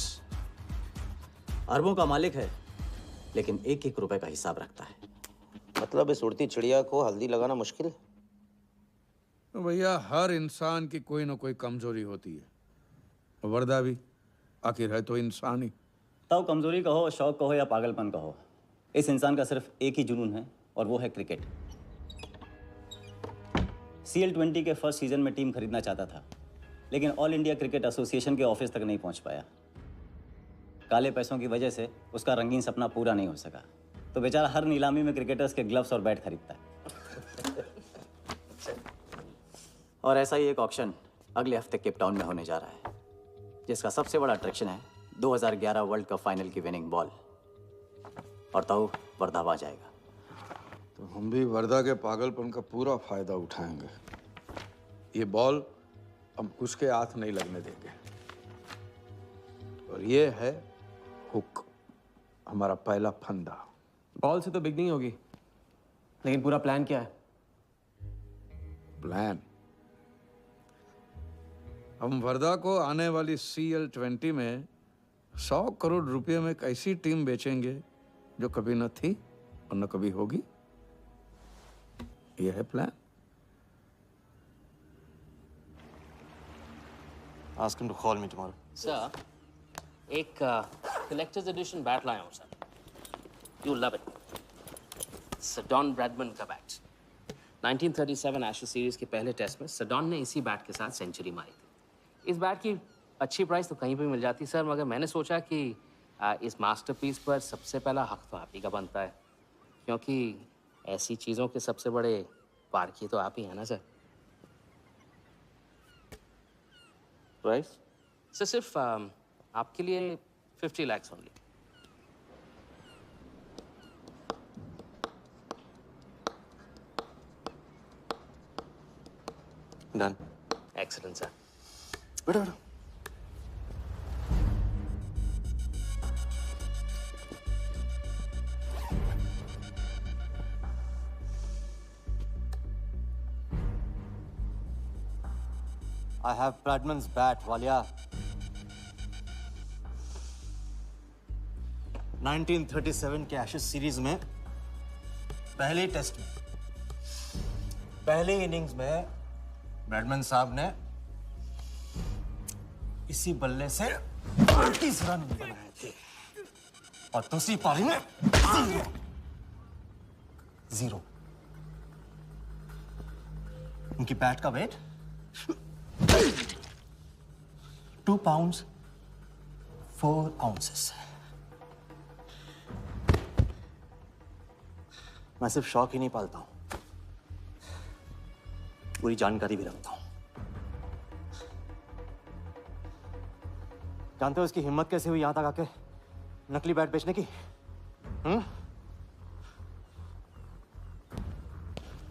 Speaker 4: अरबों का मालिक है, लेकिन एक एक रुपए का हिसाब रखता है।
Speaker 3: मतलब इस उड़ती चिड़िया को हल्दी लगाना मुश्किल है?
Speaker 13: तो भैया हर इंसान की कोई ना कोई कमजोरी होती है, वर्दा भी आखिर है तो इंसान ही।
Speaker 4: ताऊ कमजोरी कहो, शौक कहो या पागलपन कहो, इस इंसान का सिर्फ एक ही जुनून है और वो है क्रिकेट। CL20 के फर्स्ट सीजन में टीम खरीदना चाहता था, लेकिन ऑल इंडिया क्रिकेट एसोसिएशन के ऑफिस तक नहीं पहुंच पाया। काले पैसों की वजह से उसका रंगीन सपना पूरा नहीं हो सका, तो बेचारा हर नीलामी में क्रिकेटर्स के ग्लव्स और बैट खरीदता है। और ऐसा ही एक ऑक्शन अगले हफ्ते केप टाउन में होने जा रहा है, जिसका सबसे बड़ा अट्रैक्शन है 2011 वर्ल्ड कप फाइनल की विनिंग बॉल। और ताऊ वर्धा आ जाएगा।
Speaker 13: तो हम भी वर्धा के पागलपन का पूरा फायदा उठाएंगे। ये बॉल हम उसके हाथ नहीं लगने देंगे। और ये है हुक, हमारा पहला फंदा।
Speaker 2: बॉल से तो बिगनिंग होगी, लेकिन पूरा प्लान क्या है?
Speaker 13: प्लान, हम वर्धा को आने वाली CL20 में 100 करोड़ रुपए में एक ऐसी टीम बेचेंगे जो कभी न थी और न कभी होगी। यह है plan.
Speaker 3: Ask him to call me tomorrow.
Speaker 16: Sir, एक कलेक्टर्स एडिशन बैट लाया हूँ sir. You love it. Sir Don Bradman का बैट। 1937 एशेज सीरीज के पहले टेस्ट में सडॉन ने इसी बैट के साथ सेंचुरी मारी थी। इस बैट की अच्छी प्राइस तो कहीं भी मिल जाती सर, मगर मैंने सोचा कि इस मास्टरपीस पर सबसे पहला हक तो आप ही का बनता है, क्योंकि ऐसी चीज़ों के सबसे बड़े पारखी तो आप ही हैं ना सर। प्राइस सर सिर्फ आपके लिए 50 lakhs only.
Speaker 10: Done.
Speaker 16: Excellent, sir.
Speaker 3: बैठो बैठो।
Speaker 4: I have Bradman's bat, Walia. 1937 के एशेज सीरीज में पहले टेस्ट में पहले इनिंग्स में ब्रैडमैन साहब ने इसी बल्ले से 38 रन बनाए थे और दूसरी पारी में जीरो। उनकी बैट का वेट 2 pounds 4 ounces। मैं सिर्फ शौक ही नहीं पालता हूं, पूरी जानकारी भी रखता हूं। जानते हो इसकी हिम्मत कैसे हुई यहां तक आके नकली बैट बेचने की?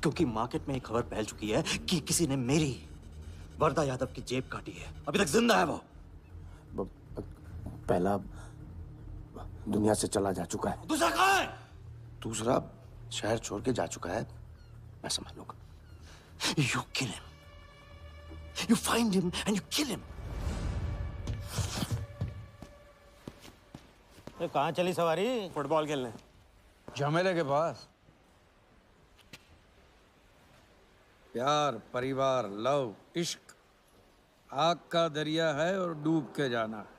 Speaker 4: क्योंकि मार्केट में एक खबर फैल चुकी है कि किसी ने मेरी वर्दा यादव की जेब काटी है। अभी तक जिंदा है वो।
Speaker 3: पहला दुनिया से चला जा चुका है,
Speaker 4: दूसरा कहाँ है?
Speaker 3: दूसरा शहर छोड़ के जा चुका है। मैं समझ लूंगा।
Speaker 4: You kill him. You find him and you kill him. कहाँ चली सवारी?
Speaker 2: फुटबॉल खेलने।
Speaker 13: झमेले के पास। प्यार, परिवार, लव, इश्क आग का दरिया है और डूब के जाना है।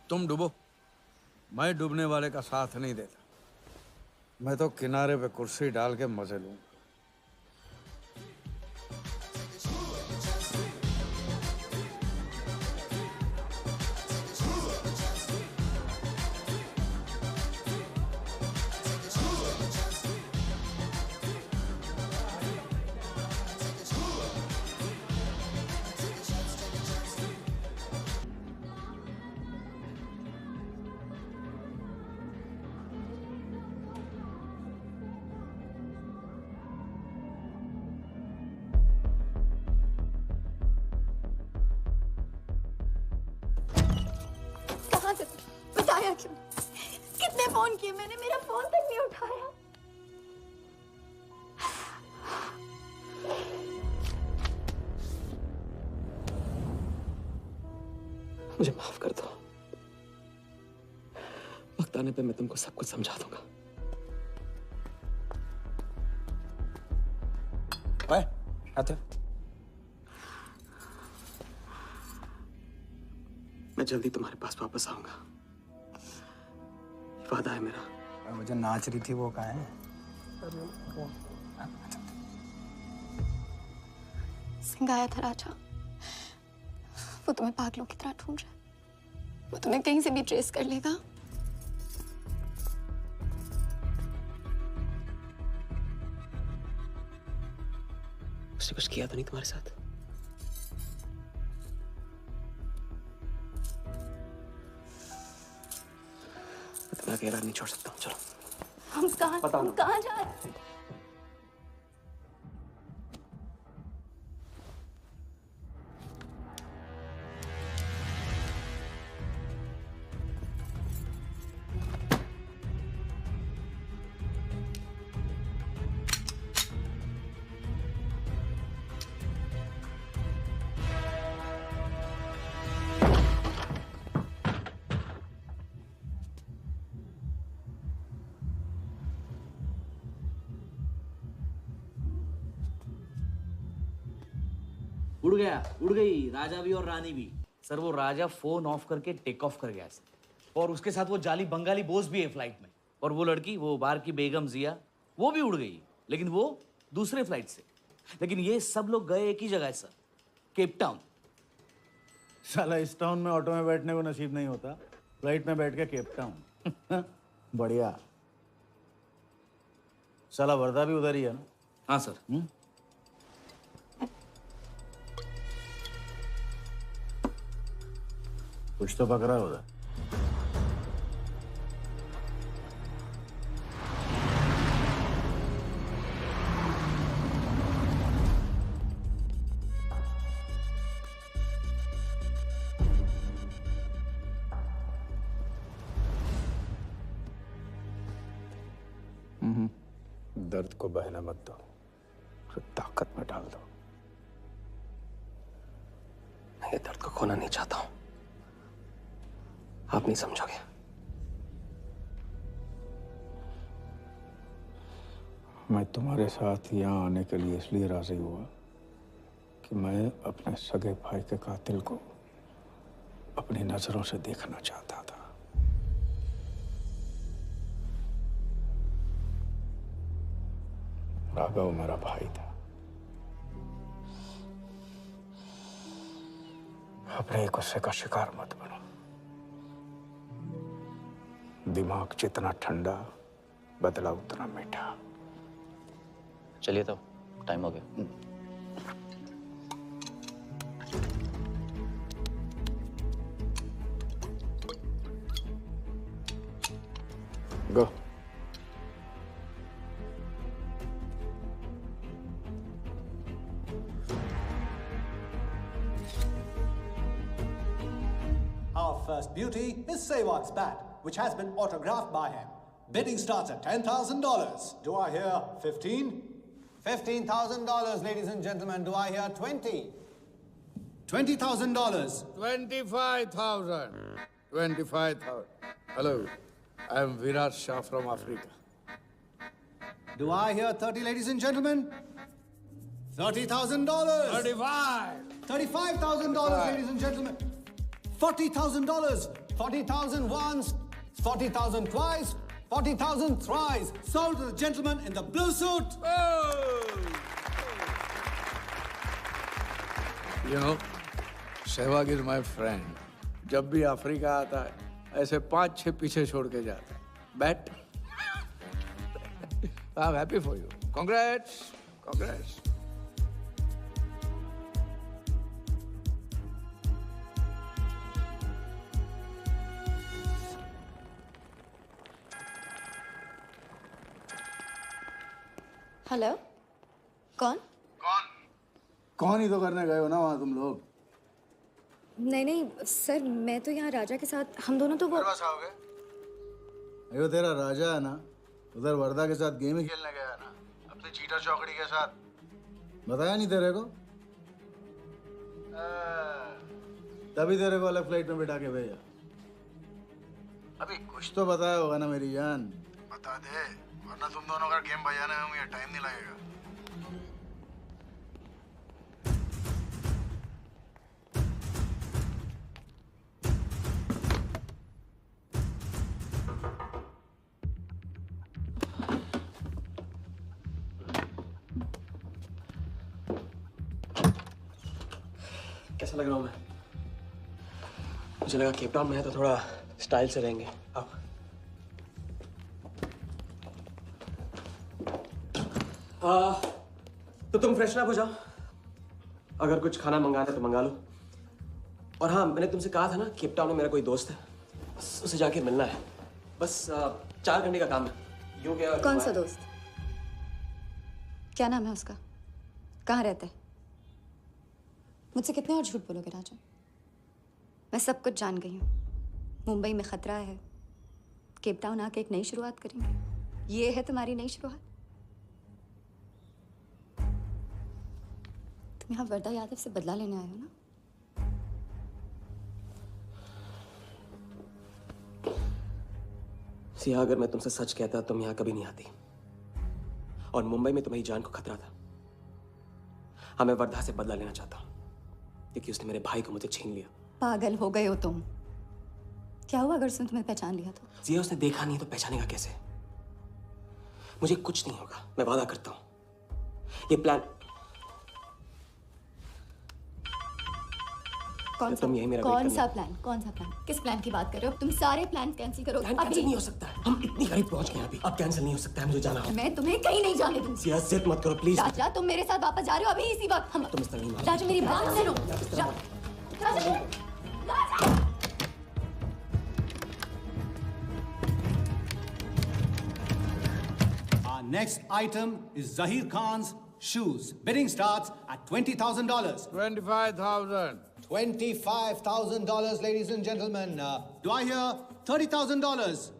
Speaker 13: तुम डूबो, मैं डूबने वाले का साथ नहीं देता। मैं तो किनारे पे कुर्सी डाल के मजे लूंगा।
Speaker 6: बताया क्यों? कितने फोन किए मैंने, मेरा फोन तक नहीं उठाया।
Speaker 2: मुझे माफ कर दो। वक्त आने पे मैं तुमको सब कुछ समझा दूंगा।
Speaker 13: ओए, आते।
Speaker 2: मैं जल्दी तुम्हारे पास वापस आऊंगा, वादा है मेरा।
Speaker 13: मुझे नाच रही थी वो कहाँ है?
Speaker 6: सिंह आया था राजा, वो तुम्हें पागलों की तरह ढूंढ रहा है। वो तुम्हें कहीं से भी ट्रेस कर लेगा।
Speaker 2: उसने कुछ किया तो नहीं तुम्हारे साथ? मैं अकेला नहीं छोड़ सकता हूँ। चलो।
Speaker 6: हम कहाँ जा रहे हैं?
Speaker 4: उड़ गई राजा भी और रानी भी। सर वो राजा फोन ऑफ करके टेक ऑफ कर गया सर, और उसके साथ वो जाली बंगाली बोस भी है फ्लाइट में। और वो लड़की, वो बार की बेगम जिया, वो भी उड़ गई, लेकिन वो दूसरे फ्लाइट से। लेकिन ये सब लोग गए एक ही जगह सर, केप टाउन।
Speaker 12: साला इस टाउन में ऑटो में बैठने को नसीब नहीं होता, फ्लाइट में बैठ के केप टाउन। बढ़िया। साला वर्दा भी उधर ही है ना?
Speaker 4: हाँ सर।
Speaker 12: कुछ तो पकड़ा उधर।
Speaker 13: दर्द को बहने मत दो, उसे ताकत में डाल दो।
Speaker 2: मैं ये दर्द को खोना नहीं चाहता हूं, आप नहीं समझोगे।
Speaker 13: मैं तुम्हारे साथ यहाँ आने के लिए इसलिए राजी हुआ कि मैं अपने सगे भाई के कातिल को अपनी नजरों से देखना चाहता था। राघव मेरा भाई था। अपने गुस्से का शिकार मत बनो। दिमाग जितना ठंडा, बदला उतना मीठा।
Speaker 4: चलिए तो, टाइम हो गया।
Speaker 13: गो।
Speaker 15: Our first beauty is Sehwag's bat, which has been autographed by him. Bidding starts at $10,000. Do I hear 15?
Speaker 17: $15,000, ladies and gentlemen. Do I hear 20?
Speaker 15: $20,000.
Speaker 13: 25,000. 25,000. Hello, I am Virat Shah from Africa.
Speaker 15: Do I hear 30, ladies and gentlemen? $30,000.
Speaker 13: 35.
Speaker 15: $35,000, ladies and gentlemen. $40,000.
Speaker 17: 40,000 once, 40,000 twice, 40,000 thrice.
Speaker 15: Sold to the gentleman in the blue suit.
Speaker 13: You know, Sehwag is my friend. जब भी Africa आता है, ऐसे 5-6 पीछे छोड़ के जाता है. Bet? I'm happy for you. Congrats. Congrats.
Speaker 5: Hello, कौन?
Speaker 12: कौन ही तो करने गए हो ना वहाँ तुम लोग?
Speaker 5: नहीं नहीं सर, मैं तो यहाँ राजा के साथ, हम दोनों तो वो
Speaker 12: अयो तेरा राजा है ना, उधर वर्धा के साथ गेम ही खेलने गया है ना, अपनी चीटा चौकड़ी के साथ। बताया नहीं तेरे को? तभी तेरे को अलग फ्लाइट में बिठा के भेजा। अभी कुछ तो बताया होगा ना मेरी जान, बता दे, वरना तुम दोनों का गेम बजाने में मुझे टाइम नहीं लगेगा।
Speaker 2: कैसा लग रहा हूँ मैं? मुझे लगा केप टाउन में है तो थोड़ा स्टाइल से रहेंगे। आओ। तो तुम फ्रेशन अप हो जाओ। अगर कुछ खाना मंगाना है तो मंगा लो। और हाँ, मैंने तुमसे कहा था ना, केप टाउन में मेरा कोई दोस्त है, बस उसे जाके मिलना है। बस 4 घंटे का काम है। यूं गया।
Speaker 5: कौन सा दोस्त? क्या नाम है उसका? कहाँ रहता है? मुझसे कितने और झूठ बोलोगे राजा? मैं सब कुछ जान गई हूँ। मुंबई में खतरा है, केप टाउन आके एक नई शुरुआत करेंगे। ये है तुम्हारी नई शुरुआत? तुम यहाँ वर्धा यादव से बदला लेने आए हो ना?
Speaker 2: सिया, अगर मैं तुमसे सच कहता तुम यहाँ कभी नहीं आती। और मुंबई में तुम्हारी जान को खतरा था। हाँ, मैं वर्धा से बदला लेना चाहता हूँ क्योंकि उसने मेरे भाई को मुझे छीन लिया।
Speaker 5: पागल हो गए हो तुम? क्या हुआ अगर उसने तुम्हें पहचान लिया तो?
Speaker 2: सिया, उसने देखा नहीं तो पहचानेगा कैसे? मुझे कुछ नहीं होगा, मैं वादा करता हूँ। ये प्लान
Speaker 5: कौन सा?
Speaker 2: तुम यही मेरा
Speaker 5: कौन सा प्लान? कौन सा प्लान? किस प्लान की बात कर रहे हो? तुम सारे प्लान कैंसिल करो।
Speaker 2: प्लान कैंसिल नहीं हो सकता है। हम इतनी करीब पहुंच गए अभी। अब कैंसिल नहीं हो सकता है, मुझे जाना होगा।
Speaker 5: मैं तुम्हें कहीं नहीं जाने दूंगी।
Speaker 2: सिया, जिद मत करो प्लीज।
Speaker 5: राजा, तुम मेरे साथ वापस जा रहे हो अभी इसी वक्त? हम
Speaker 2: तुम इस तरह नहीं मानो।
Speaker 5: राजा, मेरी बात सुनो। राजा,
Speaker 15: Our next item is Zahir Khan's shoes. Bidding starts at $20,000.
Speaker 13: 25,000.
Speaker 15: $25,000, ladies and gentlemen. Do I hear $30,000?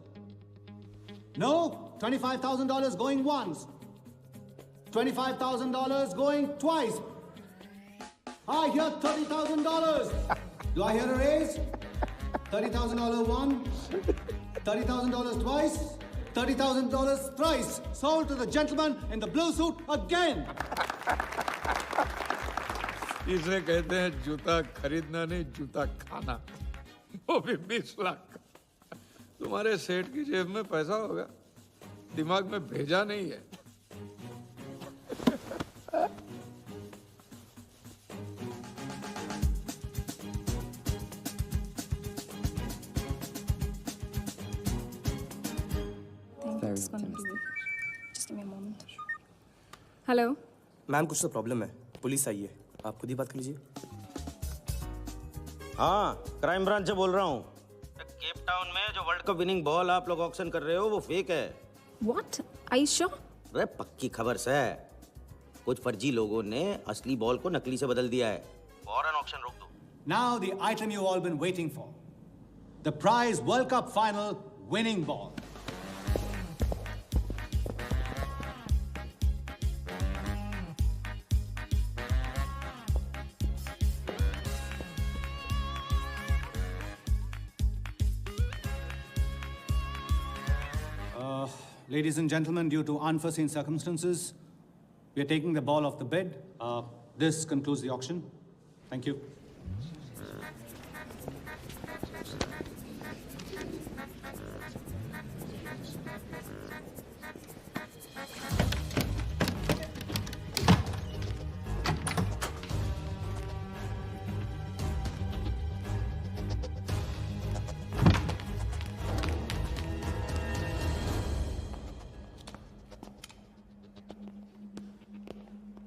Speaker 15: No? $25,000 going once. $25,000 going twice. I hear $30,000. Do I hear a raise? $30,000 one, $30,000 twice, $30,000 thrice. Sold to the gentleman in the blue suit again.
Speaker 13: इसे कहते हैं जूता खरीदना नहीं, जूता खाना, वो भी 20 लाख। तुम्हारे सेठ की जेब में पैसा होगा, दिमाग में भेजा नहीं है।
Speaker 18: हेलो
Speaker 19: मैम, कुछ तो प्रॉब्लम है, पुलिस आई है, आप खुद ही बात कर लीजिए।
Speaker 20: हाँ, क्राइम ब्रांच से बोल रहा हूँ। केप टाउन में जो वर्ल्ड कप विनिंग बॉल आप लोग ऑक्शन कर रहे हो वो फेक है।
Speaker 18: व्हाट? Are you sure?
Speaker 20: अरे पक्की खबर से। कुछ फर्जी लोगों ने असली बॉल को नकली से बदल दिया है। फौरन ऑक्शन रोक दो।
Speaker 15: Now the item you all been waiting for. The prize World Cup final winning ball. Ladies and gentlemen, due to unforeseen circumstances, we are taking the ball off the bid. This concludes the auction. Thank you.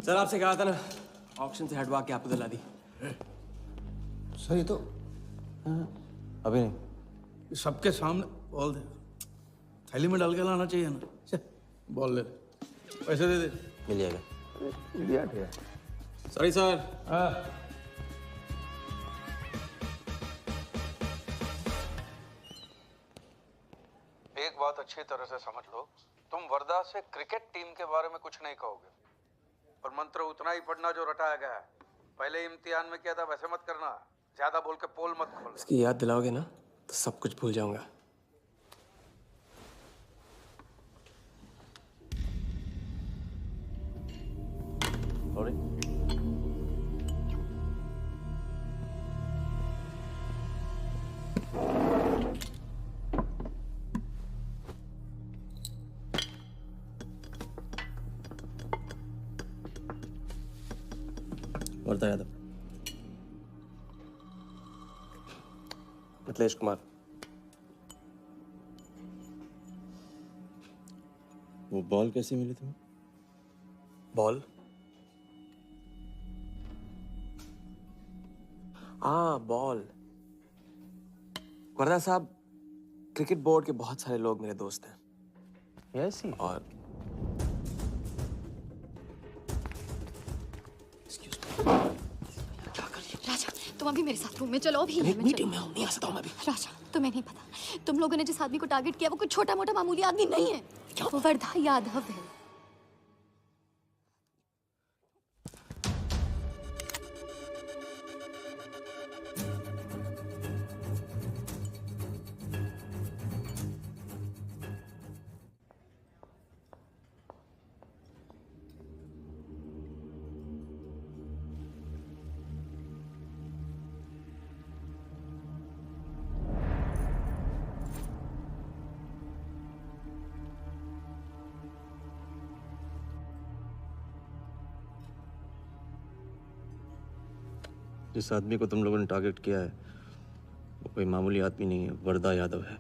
Speaker 2: Sir आपसे कहा था ना, auction से हटवा के आपको दिला दी।
Speaker 13: Sir ये तो
Speaker 3: अभी नहीं,
Speaker 13: सबके सामने बॉल दे, थैली में डाल के लाना चाहिए ना। बॉल ले, पैसे दे दे।
Speaker 3: मिल जाएगा।
Speaker 13: इडियट है।
Speaker 2: Sorry sir.
Speaker 13: एक बात अच्छी तरह से समझ लो, तुम वर्धा से क्रिकेट टीम के बारे में कुछ नहीं कहोगे, और मंत्र उतना ही पढ़ना जो रटाया गया है। पहले इम्तिहान में किया था वैसे मत करना, ज्यादा बोल के पोल मत खोल।
Speaker 2: इसकी याद दिलाओगे ना तो सब कुछ भूल जाऊंगा।
Speaker 3: वर्धा यादव,
Speaker 2: मिथिलेश कुमार।
Speaker 3: वो बॉल कैसे मिली तुम्हें?
Speaker 2: बॉल? हाँ बॉल। वर्धा साहब, क्रिकेट बोर्ड के बहुत सारे लोग मेरे दोस्त हैं।
Speaker 3: यस।
Speaker 2: और
Speaker 6: राजा, तुम अभी मेरे साथ रूम में चलो। अभी
Speaker 2: मीटिंग में हूँ, नहीं आ सकता हूँ मैं अभी।
Speaker 6: राजा, तुम्हें नहीं पता, तुम लोगों ने जिस आदमी को टारगेट किया वो कोई छोटा मोटा मामूली आदमी नहीं है। वो वर्धा यादव है।
Speaker 3: जिस आदमी को तुम लोगों ने टारगेट किया है वो कोई मामूली आदमी नहीं है, वर्धा यादव है।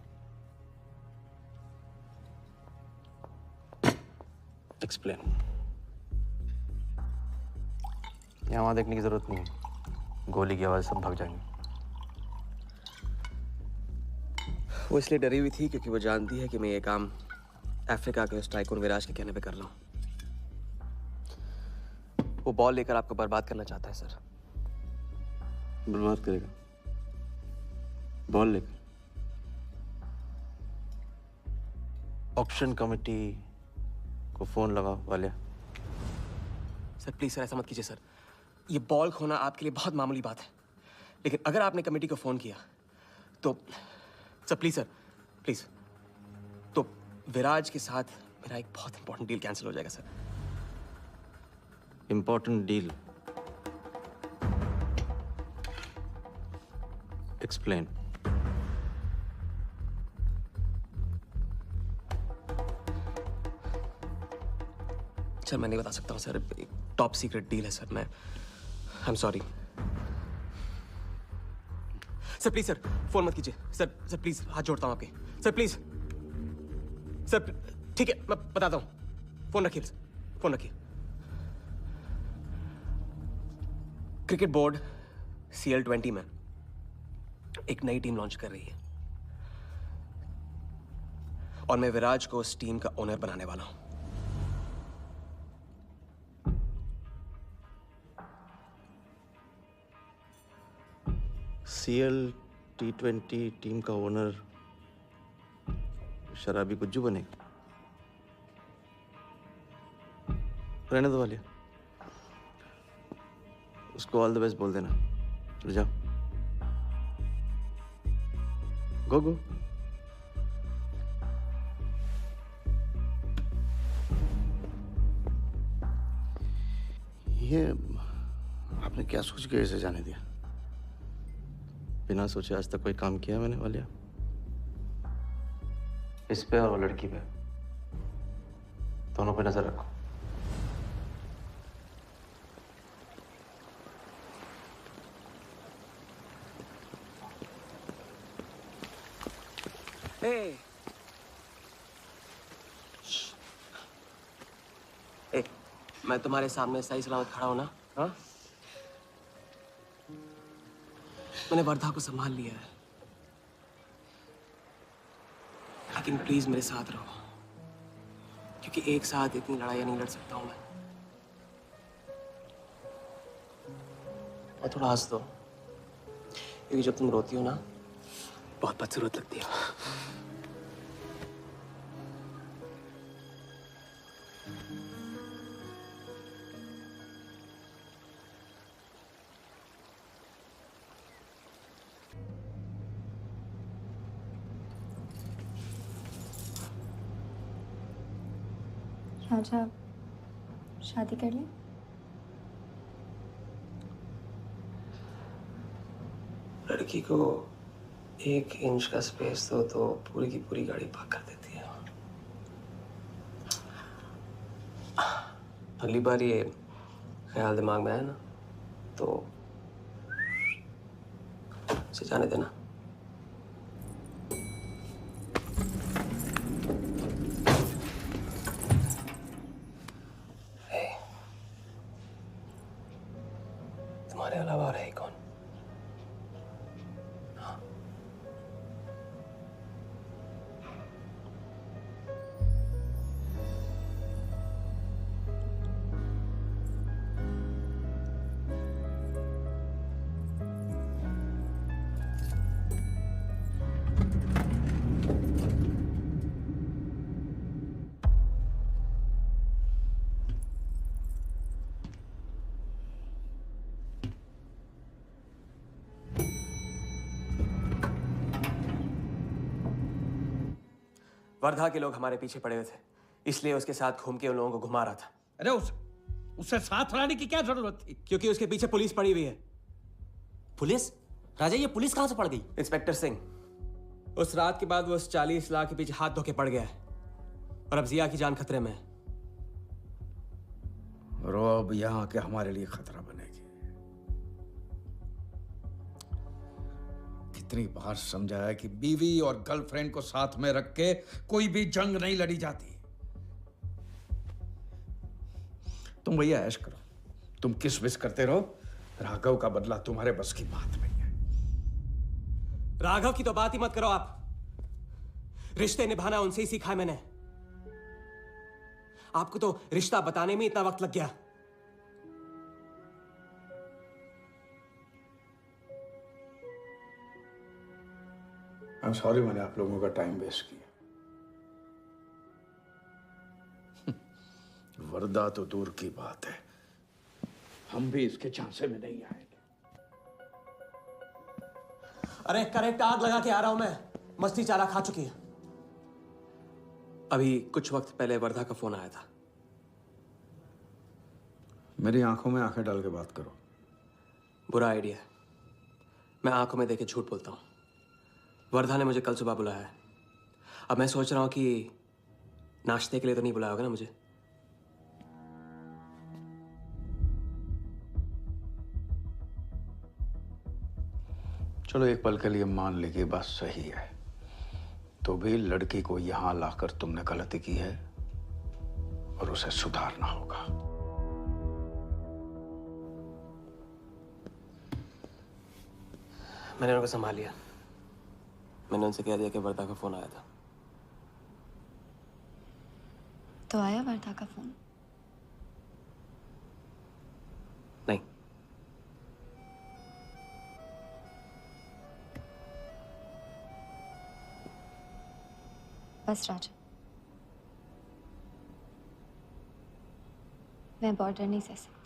Speaker 3: एक्सप्लेन। यहाँ वहाँ देखने की जरूरत नहीं है, गोली की आवाज सब भाग जाएंगे।
Speaker 2: वो इसलिए डरी हुई थी क्योंकि वो जानती है कि मैं ये काम अफ्रीका के उस टाइकून विराज के कहने पे कर रहा हूँ। वो बॉल लेकर आपको बर्बाद करना चाहता है सर।
Speaker 3: बर्बाद करेगा? बॉल लेकर? ऑक्शन कमेटी को फोन लगाओ वालिया।
Speaker 2: सर प्लीज सर ऐसा मत कीजिए सर। ये बॉल खोना आपके लिए बहुत मामूली बात है, लेकिन अगर आपने कमेटी को फोन किया तो सर प्लीज तो विराज के साथ मेरा एक बहुत इंपॉर्टेंट डील कैंसिल हो जाएगा sir.
Speaker 20: Important deal? Explain.
Speaker 2: Sir मैं नहीं बता सकता हूँ सर, एक टॉप सीक्रेट डील है सर। मैं I am sorry sir. Please sir phone मत कीजिए सर प्लीज हाथ जोड़ता हूँ आपके सर प्लीज सर। ठीक है मैं बताता हूँ, फोन रखिए फोन रखिए। क्रिकेट बोर्ड CL20 में एक नई टीम लॉन्च कर रही है और मैं विराज को उस टीम का ओनर बनाने वाला हूं।
Speaker 20: CL T20 टीम का ओनर शराबी गुज्जू बनेगा? रहने दो वालिया, उसको ऑल द बेस्ट बोल देना। चलो जाओ, गो। ये आपने क्या सोच के इसे जाने दिया? बिना सोचे आज तक कोई काम किया मैंने वालिया? इस पे और वो लड़की पे, दोनों पे नजर रखो।
Speaker 2: ए, मैं तुम्हारे सामने सही सलामत खड़ा हूं ना? हाँ? मैंने वर्धा को संभाल लिया है, लेकिन प्लीज मेरे साथ रहो, क्योंकि एक साथ इतनी लड़ाइयां नहीं लड़ सकता हूं मैं। और थोड़ा हंस दो, क्योंकि जब तुम रोती हो ना बहुत बदसूरत लगती है।
Speaker 5: राजा शादी कर ले।
Speaker 2: लड़की को 1 इंच का स्पेस दो तो पूरी की पूरी गाड़ी पार्क कर देती है। अगली बार ये ख्याल दिमाग में आया ना तो उसे जाने देना। तुम्हारे अलावा और है कौन? वर्धा के लोग हमारे पीछे पड़े हुए थे, इसलिए उसके साथ घूम के उन लोगों को घुमा रहा था।
Speaker 13: अरे उससे साथ लाने की क्या जरूरत थी?
Speaker 2: क्योंकि उसके पीछे पुलिस पड़ी हुई है।
Speaker 4: पुलिस? राजा ये पुलिस कहां से पड़ गई?
Speaker 2: इंस्पेक्टर सिंह, उस रात के बाद वो उस 40 लाख के पीछे हाथ धो के पड़ गया है और अब जिया की जान खतरे में है।
Speaker 13: और वो अब यहाँ आके हमारे लिए खतरा बनेगी। कितनी बार समझाया कि बीवी और गर्लफ्रेंड को साथ में रख के कोई भी जंग नहीं लड़ी जाती। तुम भैया ऐश करो, तुम किस विस करते रहो, राघव का बदला तुम्हारे बस की बात नहीं है।
Speaker 2: राघव की तो बात ही मत करो आप। रिश्ते निभाना उनसे ही सीखा है मैंने। आपको तो रिश्ता बताने में इतना वक्त लग गया।
Speaker 13: आई एम सॉरी मैंने आप लोगों का टाइम वेस्ट किया। वर्दा तो दूर की बात है, हम भी इसके झांसे में नहीं आएंगे।
Speaker 2: अरे करेक्ट आग लगा के आ रहा हूं मैं। मस्ती चारा खा चुकी है। अभी कुछ वक्त पहले वर्धा का फोन आया था।
Speaker 12: मेरी आंखों में आंखें डाल के बात करो।
Speaker 2: बुरा आइडिया है। मैं आंखों में देखे झूठ बोलता हूं। वर्धा ने मुझे कल सुबह बुलाया है। अब मैं सोच रहा हूं कि नाश्ते के लिए तो नहीं बुलाया होगा ना मुझे।
Speaker 12: चलो एक पल के लिए मान ले कि बात सही है, तो भी लड़की को यहां लाकर तुमने गलती की है और उसे सुधारना होगा।
Speaker 2: मैंने उनको संभाल लिया। मैंने उनसे कह दिया कि वर्धा का फोन आया था।
Speaker 5: तो आया वर्धा का फोन?
Speaker 2: नहीं।
Speaker 5: बस राजा, मैं बॉर्डर नहीं सह सकती।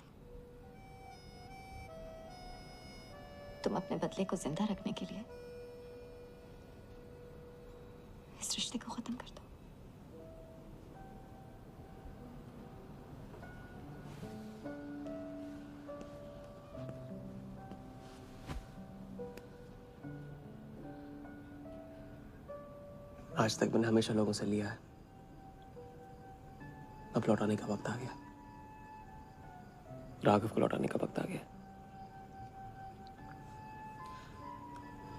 Speaker 5: तुम अपने बदले को जिंदा रखने के लिए इस रिश्ते को खत्म कर दो।
Speaker 2: आज तक मैंने हमेशा लोगों से लिया है। अब लौटाने का वक्त आ गया। राघव को लौटाने का वक्त आ गया।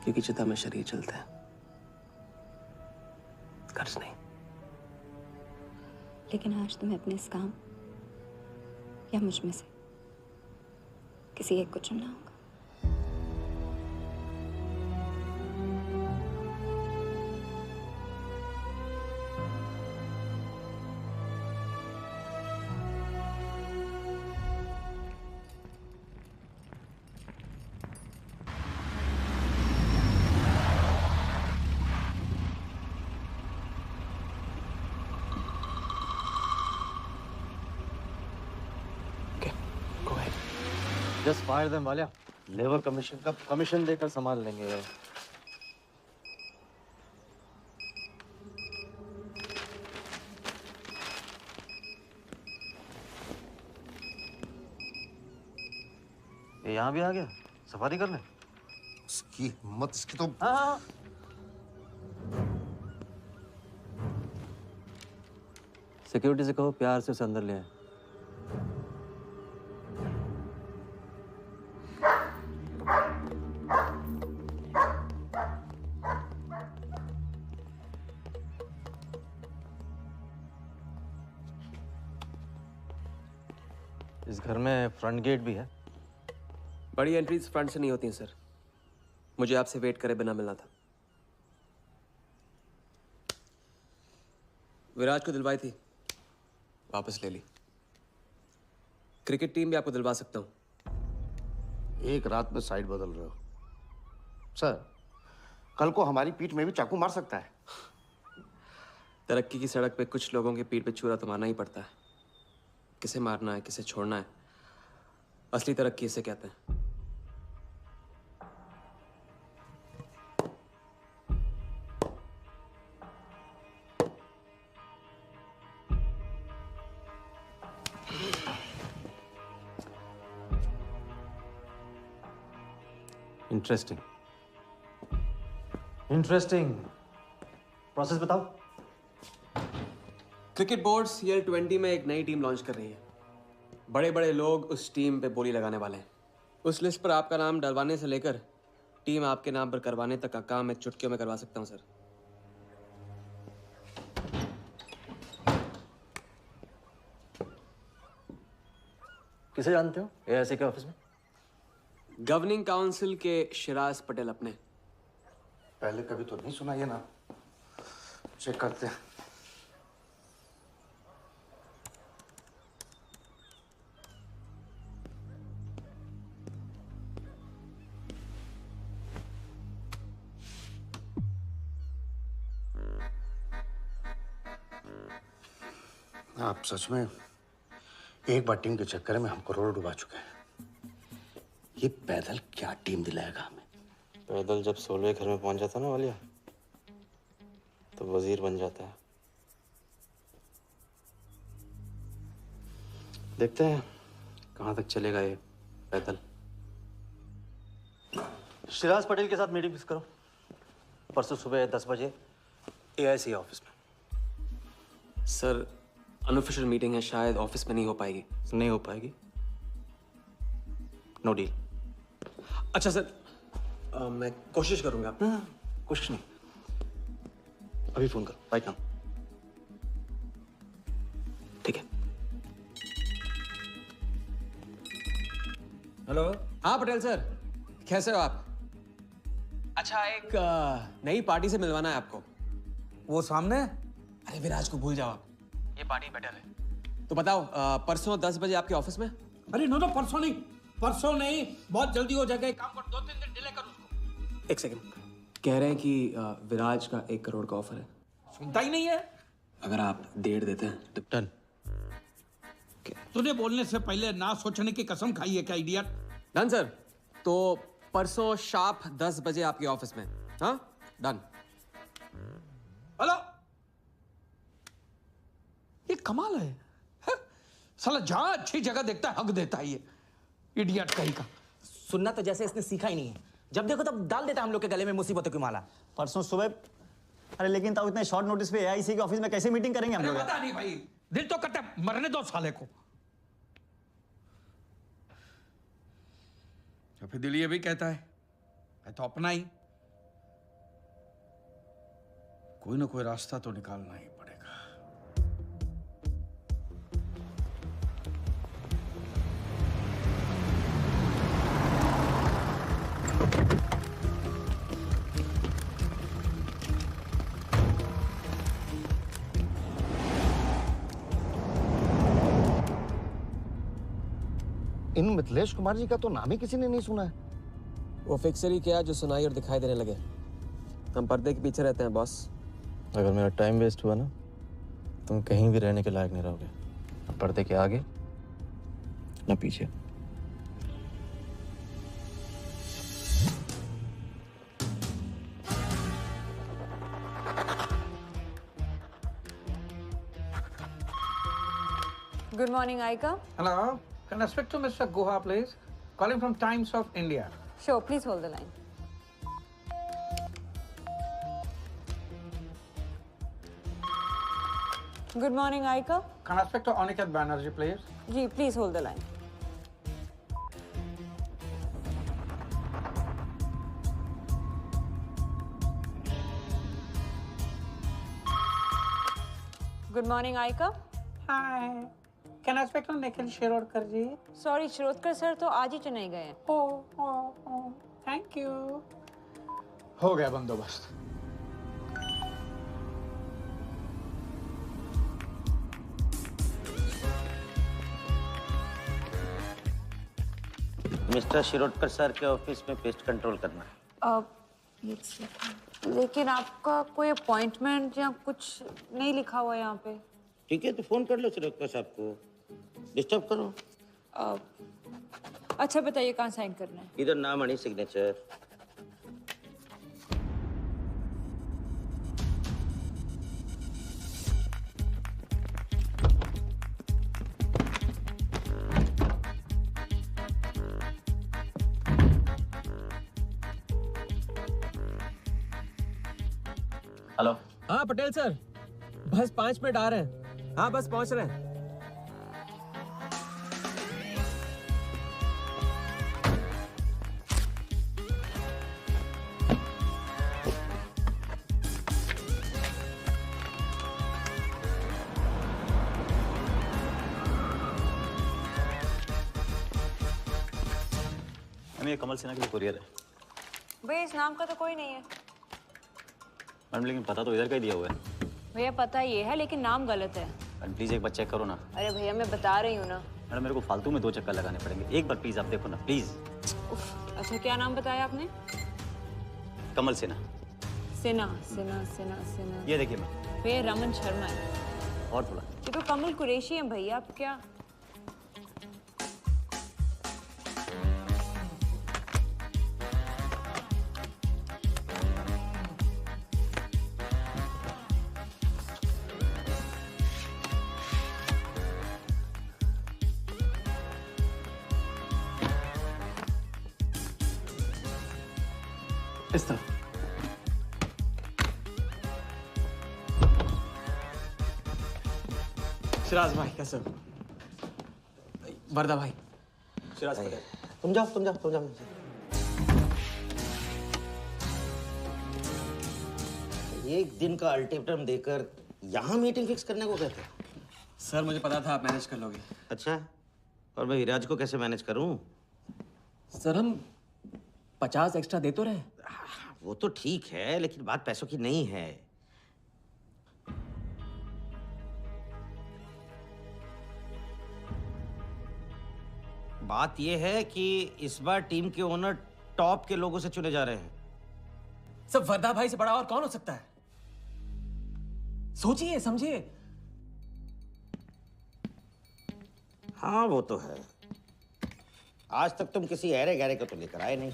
Speaker 2: क्योंकि चिता में शरीर चलते हैं, कर्ज नहीं।
Speaker 5: लेकिन आज तुम्हें अपने इस काम या मुझ में से किसी एक को चुनना होगा।
Speaker 9: Just fire them Walia. Labour commission का कमीशन देकर संभाल लेंगे। ये यहाँ भी आ गया सफारी करने।
Speaker 21: उसकी हिम्मत, इसकी तो।
Speaker 9: हाँ। सिक्योरिटी से कहो प्यार से उसे अंदर ले आए। इस घर में फ्रंट गेट भी है।
Speaker 2: बड़ी एंट्रीज फ्रंट से नहीं होती हैं सर। मुझे आपसे वेट करे बिना मिलना था। विराज को दिलवाई थी, वापस ले ली। क्रिकेट टीम भी आपको दिलवा सकता हूं।
Speaker 21: एक रात में साइड बदल रहे हो सर। कल को हमारी पीठ में भी चाकू मार सकता है।
Speaker 2: तरक्की की सड़क पे कुछ लोगों की पीठ पे छुरा तो मारना ही पड़ता है। किसे मारना है, किसे छोड़ना है, असली तरक्की इसे कहते हैं।
Speaker 9: Interesting interesting. प्रोसेस बताओ।
Speaker 2: क्रिकेट बोर्ड CL20 में एक नई टीम लॉन्च कर रही है। बड़े बड़े लोग उस टीम पे बोली लगाने वाले हैं। उस लिस्ट पर आपका नाम डलवाने से लेकर टीम आपके नाम पर करवाने तक का काम मैं चुटकियों में करवा सकता हूं सर।
Speaker 9: किसे जानते हो AIC के ऑफिस में?
Speaker 2: गवर्निंग काउंसिल के शिराज पटेल अपने।
Speaker 21: पहले कभी तो नहीं सुना ये ना। चेक करते हैं। आप सच में एक बार टीम के चक्कर में हम करोड़ों डुबा चुके हैं।
Speaker 20: ये पैदल क्या टीम दिलाएगा हमें?
Speaker 19: पैदल जब 16 घर में पहुंच जाता ना वालिया, तो वजीर बन जाता है। देखते हैं कहाँ तक चलेगा ये पैदल।
Speaker 4: शिराज पटेल के साथ मीटिंग फिक्स करो, परसों सुबह 10 बजे AIC ऑफिस में।
Speaker 2: सर अनऑफिशियल मीटिंग है, शायद ऑफिस में नहीं हो पाएगी।
Speaker 4: नहीं हो पाएगी? No deal.
Speaker 2: अच्छा सर, मैं कोशिश करूंगा।
Speaker 4: कोशिश नहीं, अभी फोन करो राइट नाउ।
Speaker 2: ठीक है।
Speaker 9: हेलो।
Speaker 2: हाँ पटेल सर, कैसे हो आप? अच्छा, एक नई पार्टी से मिलवाना है आपको।
Speaker 13: वो सामने?
Speaker 2: अरे विराज को भूल जाओ आप, ये पार्टी बेटर है। तो बताओ परसों 10 बजे आपके ऑफिस में?
Speaker 13: अरे नो परसों नहीं, परसों नहीं, बहुत जल्दी हो जाएगा। एक काम कर, 2-3 दिन डिले कर उसको।
Speaker 2: एक सेकंड, कह रहे हैं कि विराज का 1 करोड़ का ऑफर है।
Speaker 13: सुनता ही नहीं है।
Speaker 2: अगर आप 1.5 देते हैं तो डन।
Speaker 13: तूने बोलने से पहले ना सोचने की कसम खाई है क्या इडियट?
Speaker 2: डन सर, तो परसों शार्प 10 बजे आपके ऑफिस में। हाँ डन।
Speaker 13: हेलो, ये कमाल है, साला जहां अच्छी जगह देखता है हक देता है ये इडियट कहीं का।
Speaker 4: सुनना तो जैसे इसने सीखा ही नहीं है, जब देखो तब डाल देता हम लोग के गले में मुसीबतों की माला। परसों सुबह। अरे लेकिन ताऊ इतने शॉर्ट नोटिस पे AIC के ऑफिस में कैसे मीटिंग करेंगे हम लोग?
Speaker 13: पता नहीं भाई, दिल तो करता है मरने दो साले को। या फिर दिल ये भी कहता है मैं तो अपना ही, कोई ना कोई रास्ता तो निकालना ही पड़ेगा।
Speaker 21: इन मिथिलेश कुमार जी का तो नाम ही किसी ने नहीं सुना है।
Speaker 2: वो फिक्सर ही क्या जो सुनाई और दिखाई देने लगे। हम पर्दे के पीछे रहते हैं बॉस।
Speaker 19: अगर मेरा टाइम वेस्ट हुआ ना, तुम कहीं भी रहने के लायक नहीं रहोगे, ना पर्दे के आगे ना पीछे।
Speaker 8: Good morning, Aika.
Speaker 13: Hello, can I speak to Mr. Guha, please? Calling from Times of India.
Speaker 8: Sure, please hold the line. Good morning, Aika.
Speaker 13: Can I speak to Aniket Banerjee, please?
Speaker 8: Ji, please hold the line. Good morning, Aika.
Speaker 22: Hi. Can I speak to Nikhil Shirodkar ji?
Speaker 8: Sorry, Shirodkar sir तो आज ही चेन्नई गए हैं।
Speaker 22: Oh, thank you.
Speaker 13: हो गया बंदोबस्त।
Speaker 20: Mister Shirodkar sir के office में pest control करना है।
Speaker 8: लेकिन आपका कोई अपॉइंटमेंट या कुछ नहीं लिखा हुआ है यहाँ पे।
Speaker 20: ठीक है, तो फोन कर लो शिरोडकर साहब को, डिस्टर्ब करो।
Speaker 8: अच्छा बताइए कहाँ साइन करना है?
Speaker 20: इधर नाम आनी सिग्नेचर।
Speaker 4: हेलो।
Speaker 2: हाँ पटेल सर, बस 5 मिनट आ रहे हैं। हाँ बस पहुंच रहे हैं।
Speaker 4: मैम ये कमल सिन्हा के लिए कुरियर है।
Speaker 8: भैया इस नाम का तो कोई नहीं है।
Speaker 4: मैम लेकिन पता तो इधर का ही दिया हुआ है।
Speaker 8: भैया पता ये है लेकिन नाम गलत है।
Speaker 4: मैम प्लीज एक बार चेक करो ना।
Speaker 8: अरे भैया मैं बता रही हूँ ना।
Speaker 4: मैडम मेरे को फालतू में 2 चक्कर लगाने पड़ेंगे, एक बार प्लीज आप देखो ना प्लीज।
Speaker 8: अच्छा क्या नाम बताया आपने?
Speaker 4: कमल सिन्हा।
Speaker 8: सिन्हा सिन्हा सिन्हा सिन्हा।
Speaker 4: ये देखिए मैम।
Speaker 8: भैया रमन शर्मा है।
Speaker 4: और थोड़ा।
Speaker 8: ये तो कमल कुरैशी है भैया, आप क्या?
Speaker 2: इस तरह। शिराज भाई कैसे हो? वर्दा भाई। शिराज पटेल।
Speaker 21: तुम जाओ तुम जाओ तुम जाओ। एक दिन का अल्टीमेटम देकर यहाँ मीटिंग फिक्स करने को कहते हैं?
Speaker 2: सर मुझे पता था आप मैनेज कर लोगे।
Speaker 21: अच्छा, और मैं विराज को कैसे मैनेज करूं?
Speaker 2: सर हम 50 एक्स्ट्रा दे तो रहे।
Speaker 21: वो तो ठीक है, लेकिन बात पैसों की नहीं है। बात यह है कि इस बार टीम के ओनर टॉप के लोगों से चुने जा रहे हैं।
Speaker 2: सब वर्दा भाई से बड़ा और कौन हो सकता है? सोचिए समझिए।
Speaker 21: हाँ वो तो है। आज तक तुम किसी ऐरे गैरे को तो लेकर आए नहीं।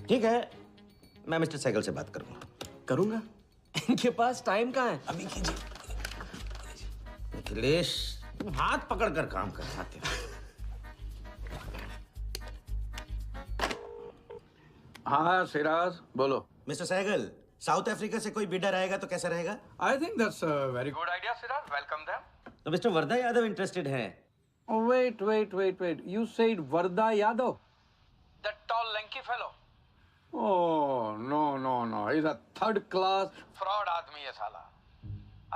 Speaker 21: ठीक है, मैं मिस्टर सहगल से बात करूंगा।
Speaker 2: करूंगा? इनके पास टाइम कहाँ है? अभी कीजिए।
Speaker 21: अखिलेश, तुम हाथ पकड़कर काम कर पाते हो।
Speaker 13: हाँ सिराज बोलो।
Speaker 21: मिस्टर सहगल, साउथ अफ्रीका से कोई बिडर आएगा तो कैसा रहेगा?
Speaker 13: I think that's a very good idea Siraj, welcome them.
Speaker 21: तो मिस्टर वर्दा यादव इंटरेस्टेड हैं?
Speaker 13: Wait. You said Varda Yadav? That tall, lanky fellow? Oh, no. He's a third class fraud आदमी है साला।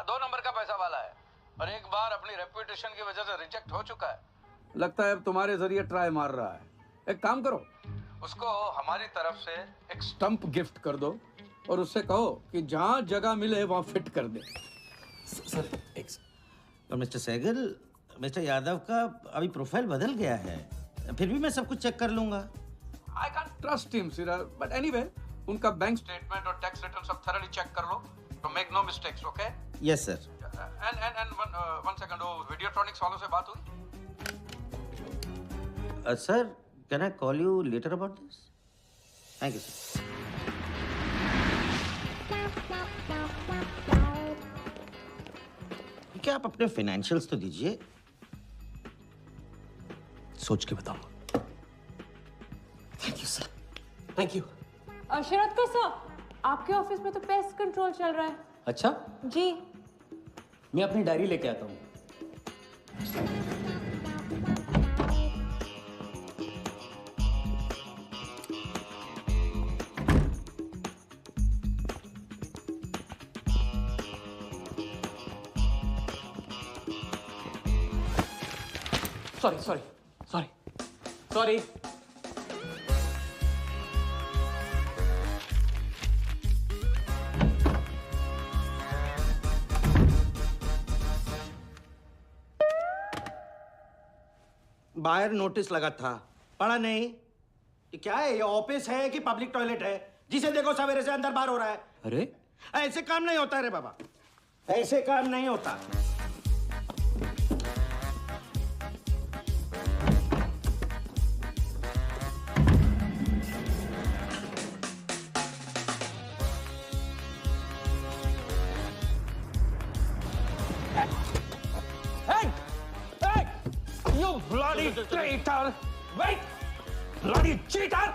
Speaker 13: 2 नंबर का पैसा वाला है और एक बार अपनी रेपुटेशन की वजह से रिजेक्ट हो चुका है। लगता है अब तुम्हारे जरिए ट्राई मार रहा है। एक काम करो, उसको हमारी तरफ से एक स्टंप गिफ्ट कर दो और उससे कहो कि जहां जगह मिले वहां फिट कर दे।
Speaker 21: सर एक और मिस्टर सहगल, मिस्टर यादव का अभी प्रोफाइल बदल गया है, फिर भी मैं सब कुछ चेक कर लूंगा।
Speaker 13: I can't trust him, Siraz. But anyway, उनका बैंक स्टेटमेंट और टैक्स रिटर्न सब thoroughly चेक कर लो, तो make no mistakes, okay?
Speaker 21: Yes, sir.
Speaker 13: And one second, वो Videotronics वालों से बात हुई?
Speaker 21: Sir, can I call you later about this? Thank you, sir. क्या आप अपने फाइनेंशियल्स तो दीजिए।
Speaker 2: सोच के बताऊंगा। Thank you sir, thank you.
Speaker 8: Sharad sir, आपके ऑफिस में तो पेस्ट कंट्रोल चल रहा है।
Speaker 9: अच्छा,
Speaker 8: जी।
Speaker 9: मैं अपनी डायरी लेके आता हूँ।
Speaker 2: सॉरी।
Speaker 21: बाहर नोटिस लगा था, पढ़ा नहीं? ये क्या है? ये ऑफिस है कि पब्लिक टॉयलेट है? जिसे देखो सवेरे से अंदर बाहर हो रहा है।
Speaker 9: अरे
Speaker 21: ऐसे काम नहीं होता रे बाबा, ऐसे काम नहीं होता।
Speaker 13: You bloody traitor! Wait! Bloody cheater!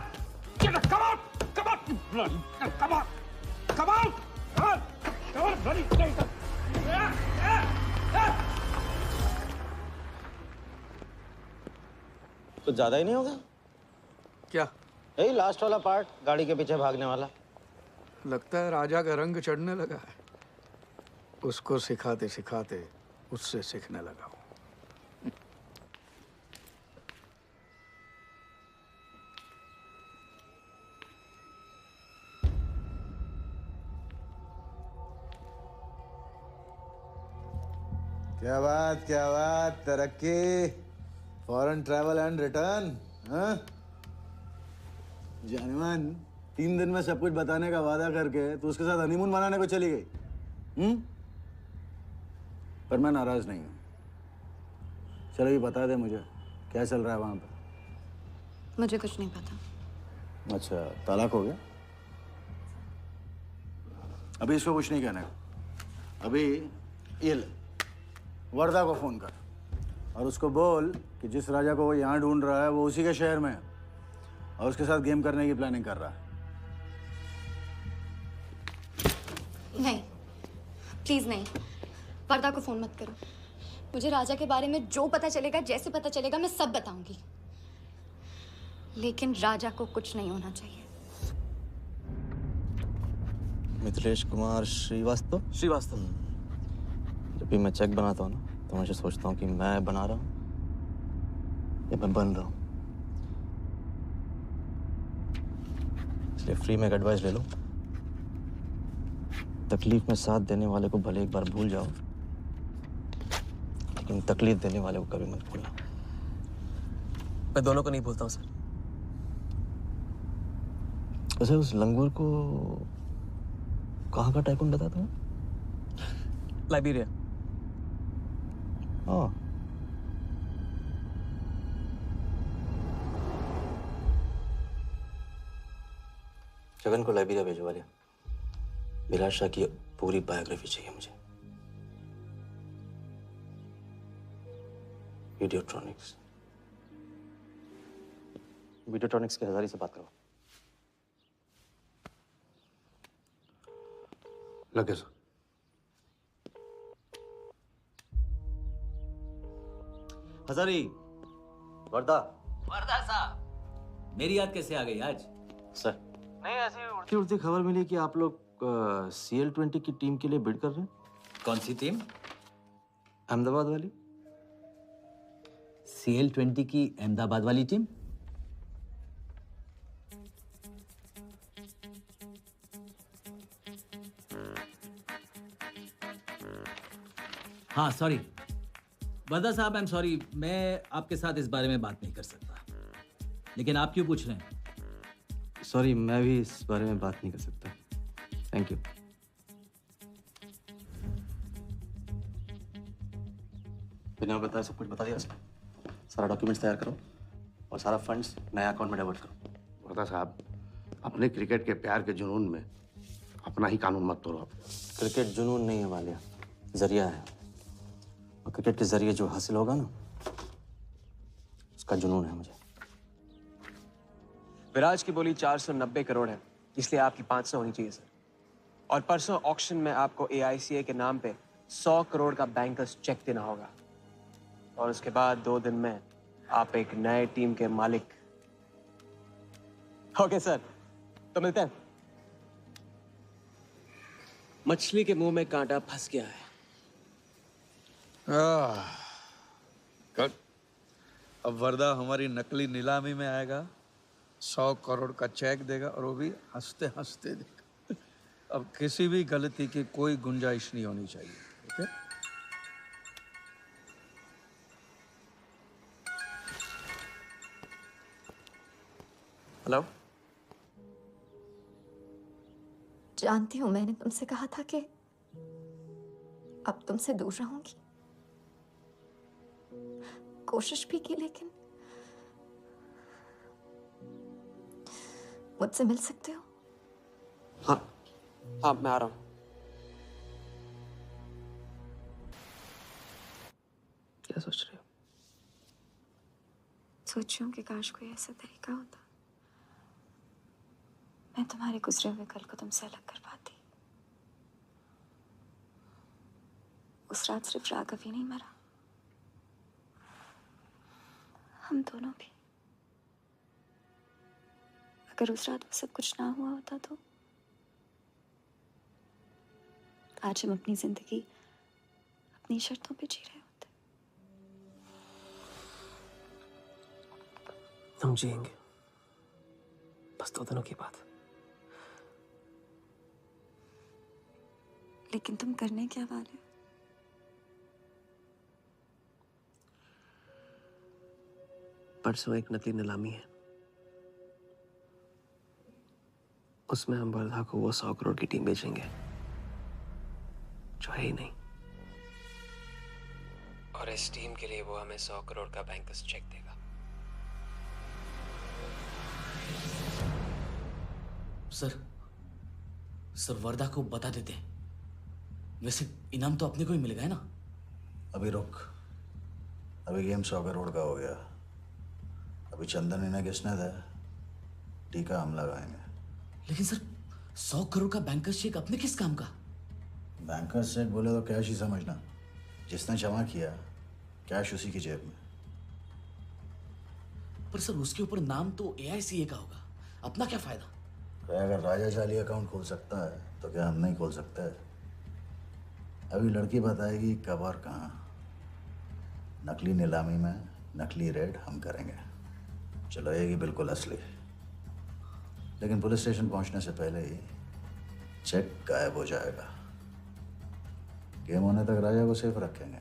Speaker 13: Come out! You bloody... Come on! Come out! Come on, bloody traitor!
Speaker 21: कुछ ज्यादा ही नहीं होगा
Speaker 13: क्या?
Speaker 21: यही लास्ट वाला पार्ट, गाड़ी के पीछे भागने वाला।
Speaker 13: लगता है राजा का रंग चढ़ने लगा है। उसको सिखाते सिखाते उससे सीखने लगा हूं।
Speaker 12: क्या बात, तरक्की, फॉरेन ट्रैवल एंड रिटर्न। हाँ जानमान, 3 दिन में सब कुछ बताने का वादा करके तू उसके साथ हनीमून मनाने को चली गई। पर मैं नाराज नहीं हूँ। चलो ये बता दे मुझे, क्या चल रहा है वहां पर?
Speaker 5: मुझे कुछ नहीं पता।
Speaker 12: अच्छा, तलाक हो गया? अभी इसको कुछ नहीं कहने का। अभी ये ले, वर्दा को फोन कर और उसको बोल कि जिस राजा को वो यहाँ ढूंढ रहा है वो उसी के शहर में है। और उसके साथ गेम करने की प्लानिंग कर रहा है।
Speaker 6: नहीं, प्लीज नहीं। वर्दा को फोन मत करो। मुझे राजा के बारे में जो पता चलेगा, जैसे पता चलेगा, मैं सब बताऊंगी। लेकिन राजा को कुछ नहीं होना चाहिए।
Speaker 19: मिथिलेश कुमार श्रीवास्तव। जब भी मैं चेक बनाता हूँ ना, तो मुझे सोचता हूँ कि मैं बना रहा हूँ या मैं बन रहा हूँ। इसलिए फ्री में एक एडवाइस ले लो। तकलीफ में साथ देने वाले को भले एक बार भूल जाओ, लेकिन तकलीफ देने वाले को कभी मत भूलना।
Speaker 2: मैं दोनों को नहीं भूलता हूँ सर।
Speaker 19: वैसे उस लंगूर को कहाँ का टाइकून बताया तुम्हें?
Speaker 2: लाइबेरिया।
Speaker 19: हाँ। जगन को लाइबेरिया भेजवा लिया। विराट शाह की पूरी बायोग्राफी चाहिए मुझे। वीडियोट्रॉनिक्स के हजारी से बात करो।
Speaker 13: लगे सर।
Speaker 4: हजारी, वर्दा साहब, मेरी याद कैसे आ गई आज?
Speaker 19: सर, नहीं ऐसी उड़ती उड़ती खबर मिली कि आप लोग CL20 की टीम के लिए बिड कर रहे हैं।
Speaker 4: कौन सी टीम?
Speaker 19: अहमदाबाद वाली।
Speaker 4: CL20 की अहमदाबाद वाली टीम? हाँ सॉरी वर्दा साहब, आई एम सॉरी, मैं आपके साथ इस बारे में बात नहीं कर सकता। लेकिन आप क्यों पूछ रहे हैं?
Speaker 19: सॉरी, मैं भी इस बारे में बात नहीं कर सकता। Thank you. बिना बताए सब कुछ बता दिया सर। सारा डॉक्यूमेंट्स तैयार करो और सारा फंड्स नया अकाउंट में डाइवर्ट करो।
Speaker 13: वर्दा साहब, अपने क्रिकेट के प्यार के जुनून में अपना ही कानून मत तोड़ो।
Speaker 19: क्रिकेट जुनून नहीं है वालिया, जरिया है। और क्रिकेट के जरिए जो हासिल होगा ना, उसका जुनून है मुझे।
Speaker 2: विराज की बोली 490 करोड़ है, इसलिए आपकी 500 होनी चाहिए सर। और परसों ऑक्शन में आपको AICA के नाम पे 100 करोड़ का बैंकर्स चेक देना होगा। और उसके बाद 2 दिन में आप एक नए टीम के मालिक। ओके सर, तो मिलते हैं। मछली के मुंह में कांटा फंस गया है।
Speaker 13: गुड। अब वर्दा हमारी नकली नीलामी में आएगा, 100 करोड़ का चेक देगा और वो भी हंसते हंसते देगा। अब किसी भी गलती की कोई गुंजाइश नहीं होनी चाहिए। ओके?
Speaker 2: हेलो।
Speaker 6: जानती हूँ, मैंने तुमसे कहा था कि अब तुमसे दूर रहूंगी। कोशिश भी की, लेकिन मुझसे मिल सकते हो?
Speaker 2: हाँ हाँ, मैं आ रहा हूँ। क्या सोच रहे हो?
Speaker 6: सोच रही हूँ कि काश कोई ऐसा तरीका होता, मैं तुम्हारे गुजरे हुए कल को तुमसे अलग कर पाती। उस रात सिर्फ राघव ही नहीं मरा, हम दोनों भी। अगर उस रात वो सब कुछ ना हुआ होता तो आज हम अपनी जिंदगी अपनी शर्तों पे जी रहे होते।
Speaker 2: हम जिएंगे, बस 2 दिनों की बात।
Speaker 6: लेकिन तुम करने क्या वाले हो?
Speaker 2: परसों एक नकली नीलामी है, उसमें हम वर्धा को वो 100 करोड़ की टीम बेचेंगे जो है ही नहीं। और इस टीम के लिए वो हमें 100 करोड़ का बैंकर्स चेक देगा।
Speaker 4: सर वर्धा को बता देते हैं। वैसे इनाम तो अपने को ही मिलेगा, है ना?
Speaker 12: अभी रुक, अभी गेम 100 करोड़ का हो गया। अभी चंदन इन्हें किसने था? टीका हम लगाएंगे।
Speaker 1: लेकिन सर 100 करोड़ का बैंकर्स चेक अपने किस काम का?
Speaker 12: बैंकर्स चेक बोले तो कैश ही समझना। जिसने जमा किया कैश उसी की जेब में।
Speaker 1: पर सर उसके ऊपर नाम तो AICA का होगा, अपना क्या फायदा?
Speaker 12: अगर राजा जाली अकाउंट खोल सकता है तो क्या हम नहीं खोल सकते? अभी लड़की बताएगी कब और कहाँ। नकली नीलामी में नकली रेड हम करेंगे, चलाएगी बिल्कुल असली। लेकिन पुलिस स्टेशन पहुंचने से पहले ही चेक गायब हो जाएगा। गेम होने तक राजा को सेफ रखेंगे,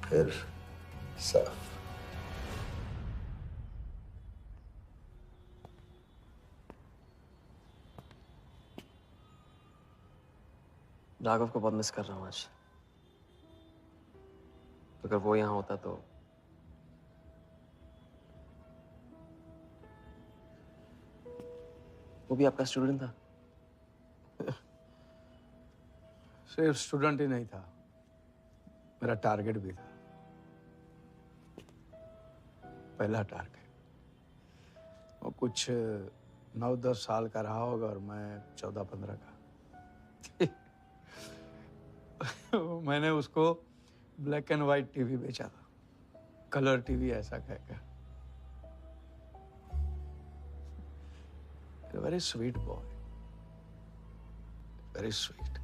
Speaker 12: फिर साफ।
Speaker 2: राघव को बहुत मिस कर रहा हूँ आज। अगर वो यहाँ होता तो वो भी आपका स्टूडेंट था?
Speaker 13: सिर्फ स्टूडेंट ही नहीं था, मेरा टारगेट भी था। पहला टारगेट। वो कुछ 9-10 साल का रहा होगा और मैं 14-15 का। मैंने उसको ब्लैक एंड व्हाइट टीवी बेचा था, कलर टीवी ऐसा कहकर। Very sweet boy, very sweet.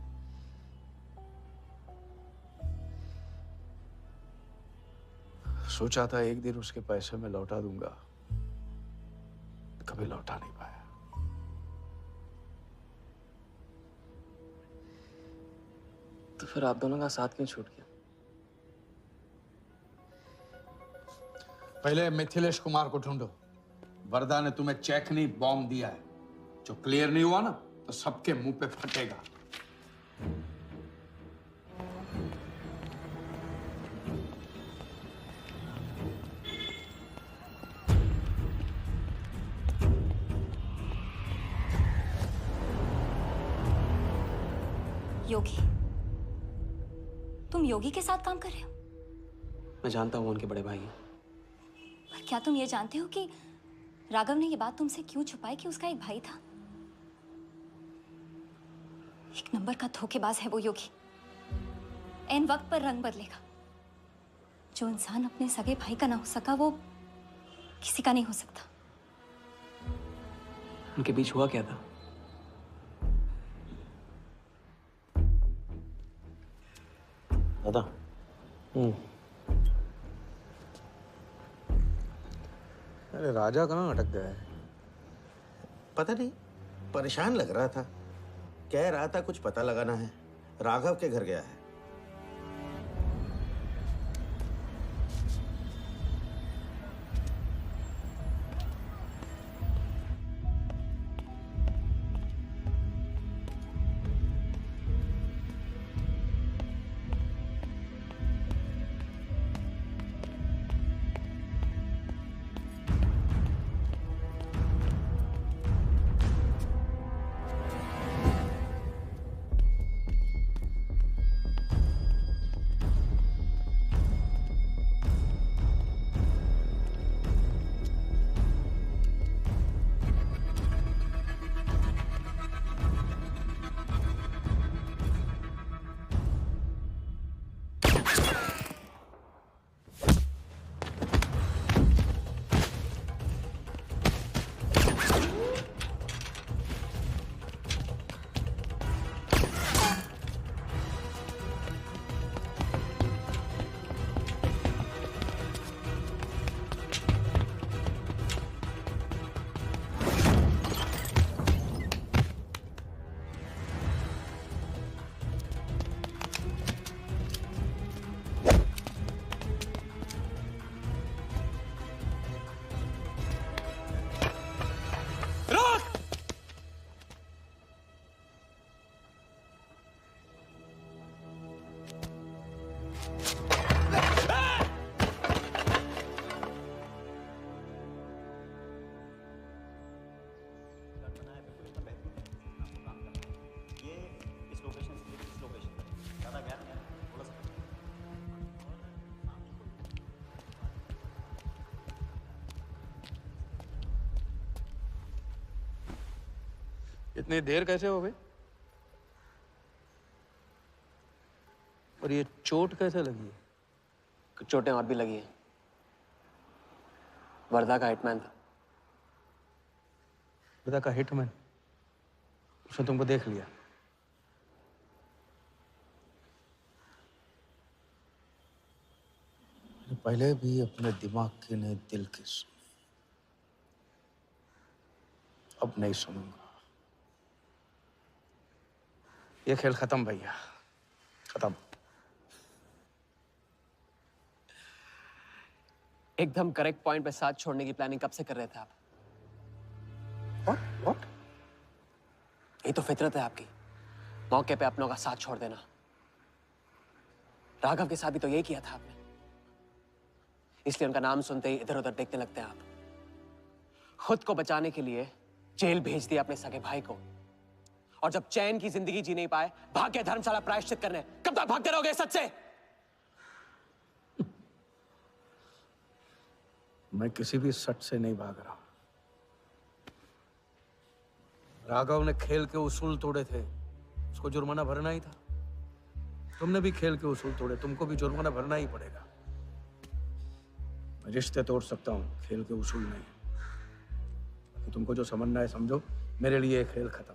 Speaker 13: सोचा था एक दिन उसके पैसे में लौटा दूंगा, कभी लौटा नहीं पाया।
Speaker 2: तो फिर आप दोनों का साथ क्यों छूट गया?
Speaker 13: पहले मिथिलेश कुमार को ढूंढो। वरदा ने तुम्हें चेक नहीं बॉम्ब दिया है। जो क्लियर नहीं हुआ ना तो सबके मुंह पे फटेगा।
Speaker 6: योगी, तुम योगी के साथ काम कर रहे हो?
Speaker 2: मैं जानता हूँ उनके बड़े भाई हैं।
Speaker 6: पर क्या तुम ये जानते हो कि राघव ने ये बात तुमसे क्यों छुपाई कि उसका एक भाई था? एक नंबर का धोखेबाज है वो योगी। एन वक्त पर रंग बदलेगा। जो इंसान अपने सगे भाई का ना हो सका वो किसी का नहीं हो सकता।
Speaker 2: उनके बीच हुआ क्या था?
Speaker 3: दादा।
Speaker 13: अरे राजा कहाँ अटक गया है?
Speaker 21: पता नहीं, परेशान लग रहा था। कह रहा था कुछ पता लगाना है। राघव के घर गया है।
Speaker 13: इतनी देर कैसे हो गई? और ये चोट कैसे लगी है?
Speaker 2: कुछ चोटें और भी लगी हैं। वर्धा का हिटमैन था।
Speaker 13: वर्धा का हिटमैन? उसने तुमको देख लिया? पहले भी अपने दिमाग की नहीं दिल की सुनी, अब नहीं सुनूंगा। ये खेल खत्म भैया, खत्म।
Speaker 2: एकदम करेक्ट पॉइंट पे साथ छोड़ने की प्लानिंग कब से कर रहे थे आप?
Speaker 13: What?
Speaker 2: ये तो फितरत है आपकी, मौके पे अपनों का साथ छोड़ देना। राघव के साथ भी तो यही किया था आपने, इसलिए उनका नाम सुनते ही इधर उधर देखने लगते हैं आप। खुद को बचाने के लिए जेल भेज दिया अपने सगे भाई को, और जब चैन की जिंदगी जी नहीं पाए भाग के धर्मशाला प्रायश्चित करने। कब तक भागते रहोगे सच से?
Speaker 13: मैं किसी भी सच से नहीं भाग रहा। राघव ने खेल के उसूल तोड़े थे, उसको जुर्माना भरना ही था। तुमने भी खेल के उसूल तोड़े, तुमको भी जुर्माना भरना ही पड़ेगा। मैं रिश्ते तोड़ सकता हूँ, खेल के उसूल नहीं। तुमको जो समझना है समझो, मेरे लिए ये खेल खत्म।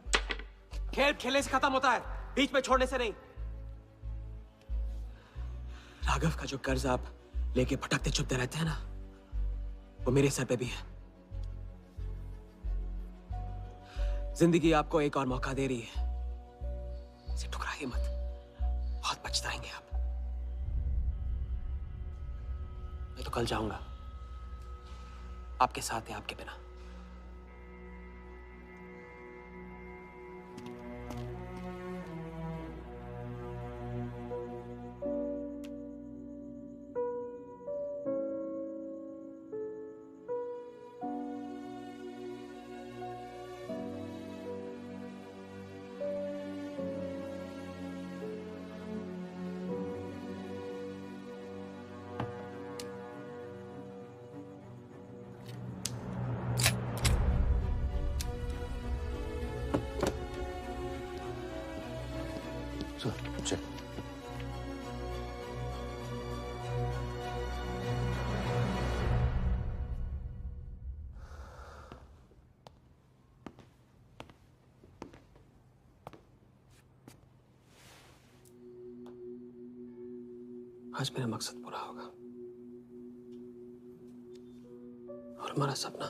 Speaker 2: खेल खेलने से खत्म होता है, बीच में छोड़ने से नहीं। राघव का जो कर्ज आप लेके भटकते चुपते रहते हैं ना, वो मेरे सर पे भी है। जिंदगी आपको एक और मौका दे रही है, इसे ठुकराइए मत, बहुत पछताएंगे आप। मैं तो कल जाऊंगा, आपके साथ है, आपके बिना। आज मेरा मकसद पूरा होगा, और हमारा सपना।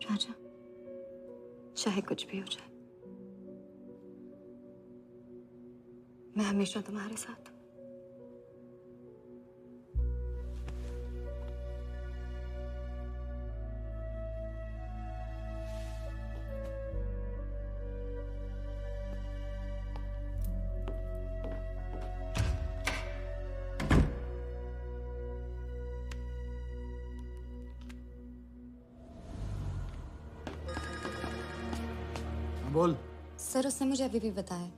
Speaker 5: राजा, चाहे कुछ भी हो जाए, मैं हमेशा तुम्हारे साथ हूं।
Speaker 13: बोल।
Speaker 5: सर, उसने मुझे अभी भी बताया,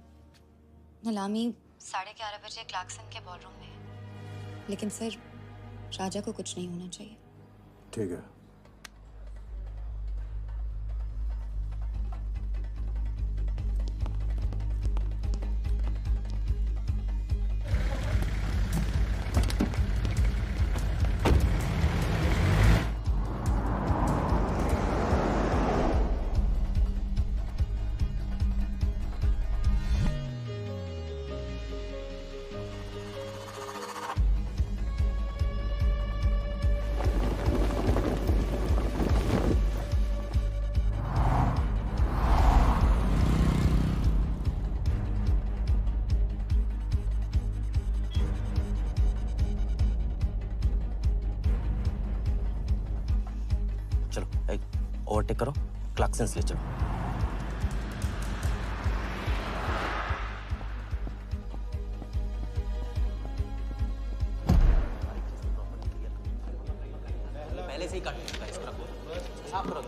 Speaker 5: नीलामी 11:30 बजे क्लार्कसन के बॉलरूम में है। लेकिन सर, राजा को कुछ नहीं होना चाहिए।
Speaker 12: ठीक है।
Speaker 20: ओवरटेक करो, क्लार्कसन ले चलो।
Speaker 4: पहले से ही कट चुका है, इसको रखो, साफ करो।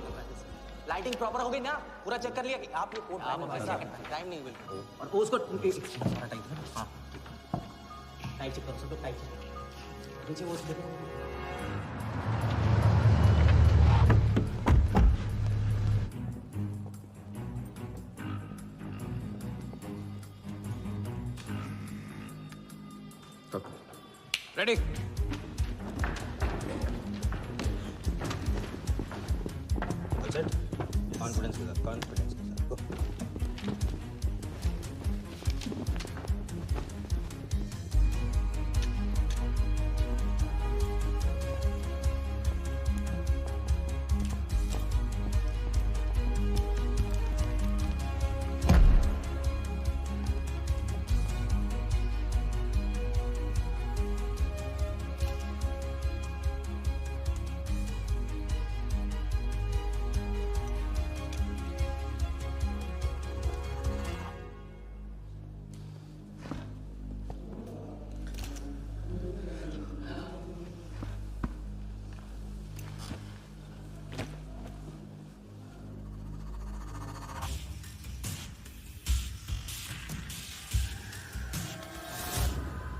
Speaker 4: लाइटिंग प्रॉपर हो गई ना? पूरा चेक कर लिया कि आप ये कोड टाइम नहीं बिल्कुल। और उसको टाइट, हाँ टाइट चेक करो, सब टाइट चेक। नीचे वो देखो,
Speaker 2: रेडी?
Speaker 21: कॉन्फिडेंस के साथ, कॉन्फिडेंस के साथ।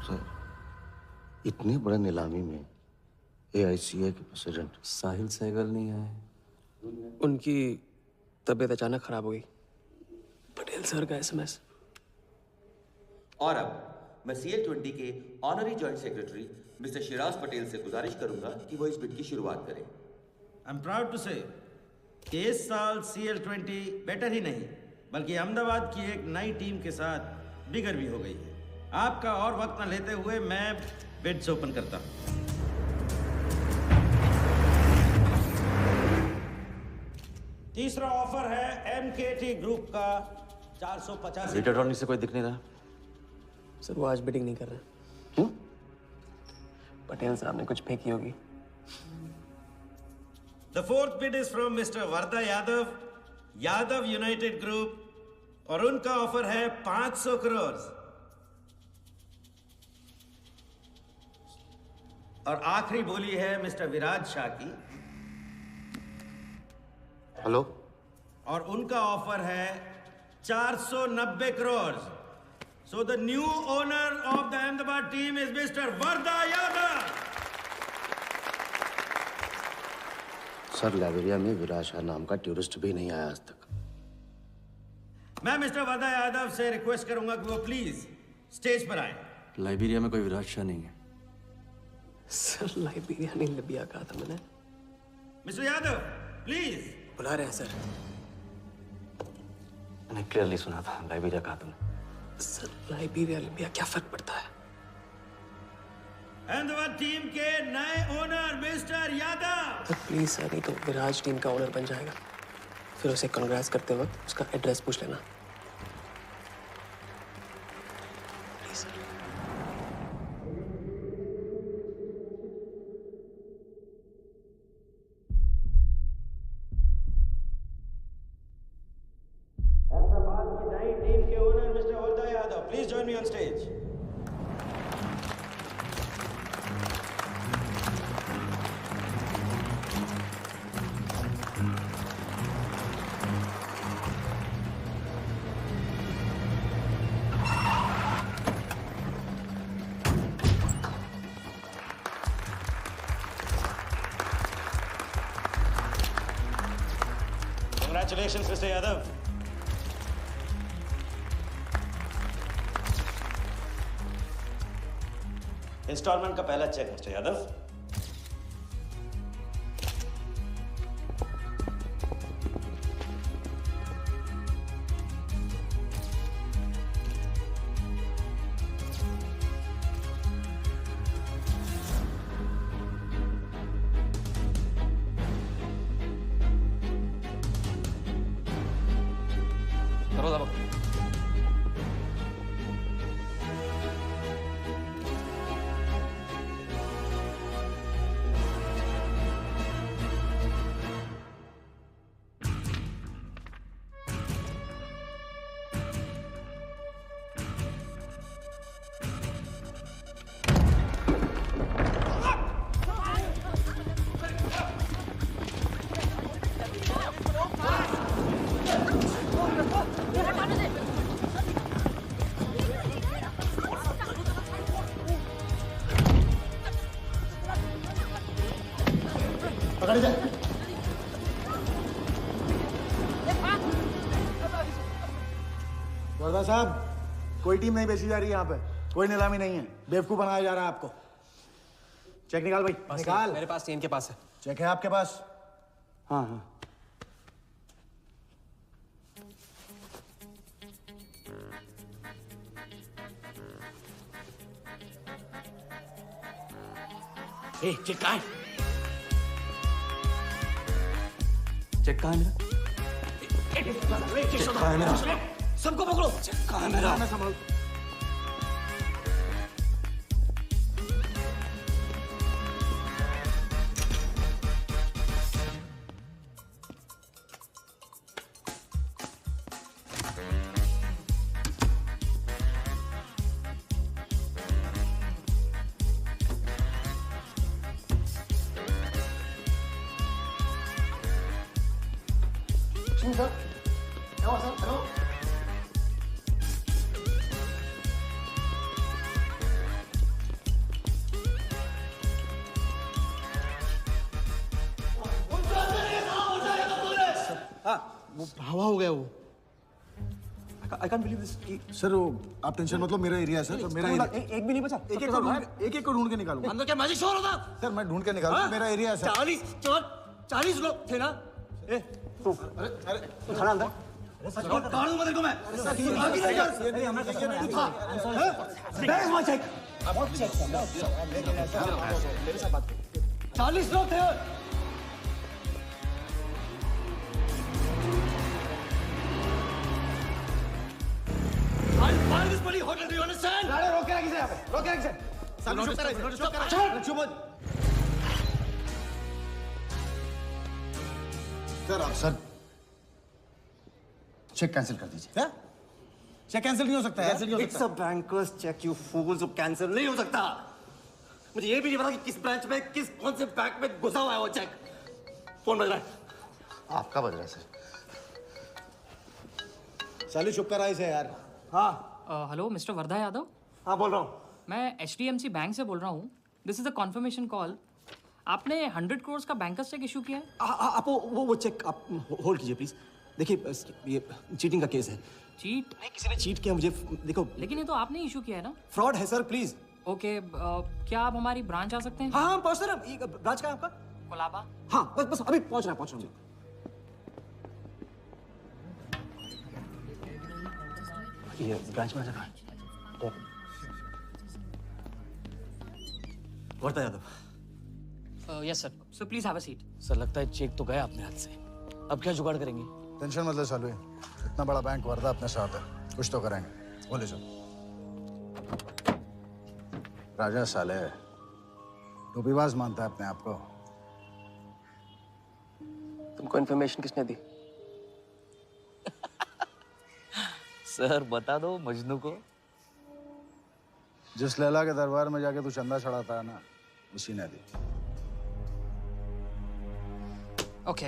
Speaker 21: Go.
Speaker 3: इतनी बड़े नीलामी में AICA के प्रेसिडेंट
Speaker 2: साहिल सहगल नहीं आए। उनकी तबीयत अचानक खराब हो गई। पटेल सर का SMS।
Speaker 20: और अब मैं CL20 के honorary joint secretary mister Shiraz Patel से गुजारिश करूंगा कि वो इस बिड की शुरुआत करें।
Speaker 21: आई एम प्राउड टू से कि इस साल CL20 बेटर ही नहीं बल्कि अहमदाबाद की एक नई टीम के साथ बिगर भी हो गई है। आपका और वक्त न लेते हुए मैं बिड्स ओपन करता हूं। तीसरा ऑफर है MKT ग्रुप का 485।
Speaker 19: इलेक्ट्रॉनिक से कोई दिख नहीं रहा।
Speaker 2: सर वो आज बिडिंग नहीं कर रहे। पटेल साहब ने कुछ फेंकी होगी।
Speaker 21: The fourth bid is from Mr. Varda Yadav, Yadav United group, और उनका ऑफर है 500 करोड़। और आखिरी बोली है मिस्टर विराज शाह की।
Speaker 3: हेलो।
Speaker 21: और उनका ऑफर है 490 crore. So the new owner of the Ahmedabad team is mister Varda Yadav.
Speaker 3: Sir Liberia में विराज शाह नाम का टूरिस्ट भी नहीं आया आज तक।
Speaker 21: मैं मिस्टर वर्दा यादव से रिक्वेस्ट करूंगा कि वो प्लीज स्टेज पर आए।
Speaker 19: लाइबेरिया में कोई विराज शाह नहीं है।
Speaker 2: सर लाइबेरिया नहीं लिबिया कहा था मैंने।
Speaker 21: Mister Yadav please.
Speaker 2: बुला रहे हैं सर।
Speaker 19: मैंने क्लियरली सुना था लाइबेरिया कहा तुमने।
Speaker 2: सर लाइबेरिया लिबिया क्या फर्क पड़ता है?
Speaker 21: अहमदाबाद टीम के नए owner mister Yadav.
Speaker 2: Sir please sir, नहीं तो विराज टीम का ओनर बन जाएगा। फिर उसे कांग्रेस करते वक्त उसका एड्रेस पूछ लेना। Please sir.
Speaker 21: अहमदाबाद की नई टीम के owner mister Varda Yadav, please join me on stage. Congratulations, Mr. Yadav. Instalment का पहला चेक मिस्टर यादव।
Speaker 2: करो दबा।
Speaker 12: पकड़ जा। वर्दा साहब, कोई टीम नहीं बेची जा रही है यहाँ पे। कोई नीलामी नहीं है। बेवकूफ बनाया जा रहा है आपको। चेक निकाल भाई, निकाल।
Speaker 2: मेरे पास, इनके पास है।
Speaker 12: चेक है आपके पास?
Speaker 3: हाँ हाँ।
Speaker 1: ए, चेक कहाँ है?
Speaker 10: चेक कहाँ है मेरा?
Speaker 1: चेक कहाँ है मेरा? सबको पकड़ो। चेक कहाँ है मेरा?
Speaker 12: मैं संभाल।
Speaker 3: सर, क्या सर? हेलो।
Speaker 12: वो हवा हो गया वो।
Speaker 3: I can't believe this.
Speaker 12: Sir वो आप टेंशन मत लो, मेरा एरिया है सर, मेरा एरिया।
Speaker 3: एक भी नहीं बचा।
Speaker 12: एक को ढूंढ के निकालूंगा।
Speaker 1: अंदर क्या मैजिक शोर होता?
Speaker 12: सर मैं ढूंढ के निकालूंगा, मेरा एरिया है सर।
Speaker 1: 40 लोग थे ना?
Speaker 3: खड़ा अंदर।
Speaker 1: काट दूंगा तेरे को मैं।
Speaker 3: Where is my check?
Speaker 1: 40 लोग थे। I'll buy this bloody hotel, do you understand?
Speaker 12: रोक के रखिए यहाँ पे, रोक के रखिए।
Speaker 1: सामने चुप करा, चुप करा।
Speaker 12: चुप हो। सर चेक कैंसिल कर दीजिए।
Speaker 3: क्या?
Speaker 12: चेक कैंसिल नहीं हो सकता है।
Speaker 3: It's a banker's check, you fools, जो कैंसिल नहीं हो सकता। मुझे ये भी नहीं पता कि किस ब्रांच में, कौन से बैंक में घुसा हुआ है वो चेक। फोन बज रहा है।
Speaker 12: आपका बज रहा है सर। साली चुप करा इसे यार।
Speaker 14: हाँ हेलो मिस्टर वर्धा यादव।
Speaker 3: हाँ बोल रहा हूँ।
Speaker 14: मैं HDMC बैंक से बोल रहा हूँ। This is a confirmation call. आपने 100 करोड़ का बैंकर्स चेक इशू किया है?
Speaker 3: आप वो चेक आप होल्ड कीजिए प्लीज। देखिए ये चीटिंग का केस है।
Speaker 14: चीट?
Speaker 3: नहीं, किसी ने चीट किया मुझे, देखो।
Speaker 14: लेकिन ये तो आपने इशू किया है ना?
Speaker 3: फ्रॉड है सर, प्लीज।
Speaker 14: ओके क्या आप हमारी ब्रांच आ सकते हैं?
Speaker 3: हाँ पहुँच रहे हैं। ब्रांच का है आपका?
Speaker 14: कोलाबा।
Speaker 3: हाँ बस अभी पहुँच रहा हूँ। ये ब्रांच में जगह। Wardha Yadav.
Speaker 14: Yes sir. So please have a seat.
Speaker 1: Sir लगता है चेक तो गया अपने हाथ से। अब क्या जुगाड़ करेंगे?
Speaker 12: टेंशन मत ले सालू, इतना बड़ा बैंक वर्धा अपने साथ है, कुछ तो करेंगे। बोले सर। राजा साले टोपीबाज मानता है अपने आप को।
Speaker 2: तुमको इन्फॉर्मेशन किसने दी?
Speaker 10: सर बता दो मजनू को।
Speaker 12: जिस लैला के दरबार में जाके तू चंदा चढ़ाता है ना, उसी ने दी।
Speaker 14: ओके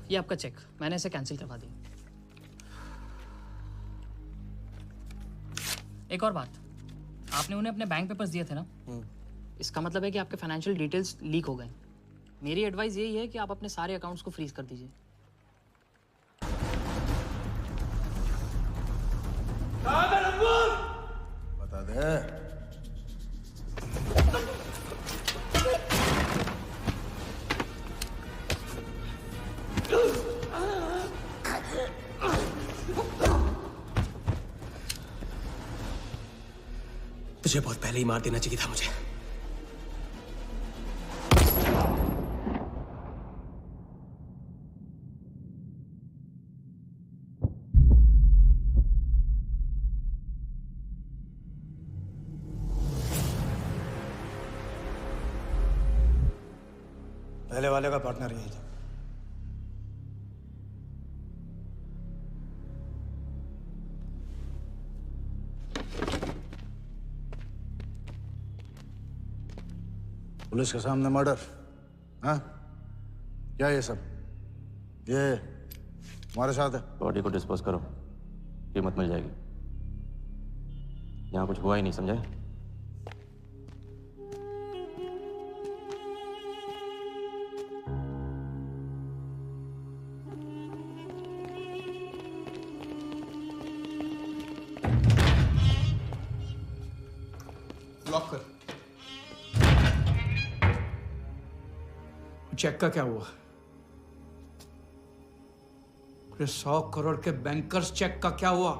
Speaker 14: ये आपका चेक, मैंने इसे कैंसिल करवा दिया। एक और बात, आपने उन्हें अपने बैंक पेपर्स दिए थे ना? इसका मतलब है कि आपके फाइनेंशियल डिटेल्स लीक हो गए। मेरी एडवाइस यही है कि आप अपने सारे अकाउंट्स को फ्रीज कर दीजिए।
Speaker 12: बता दे।
Speaker 2: तुझे बहुत पहले ही मार देना चाहिए था मुझे।
Speaker 12: पहले वाले का पार्टनर यही था। पुलिस के सामने मर्डर? हाँ क्या ये सब? ये तुम्हारे साथ है?
Speaker 19: बॉडी को डिस्पोज करो, कीमत मिल जाएगी। यहाँ कुछ हुआ ही नहीं, समझे?
Speaker 3: लॉक कर।
Speaker 13: चेक का क्या हुआ? अरे 100 करोड़ के बैंकर्स चेक का क्या हुआ?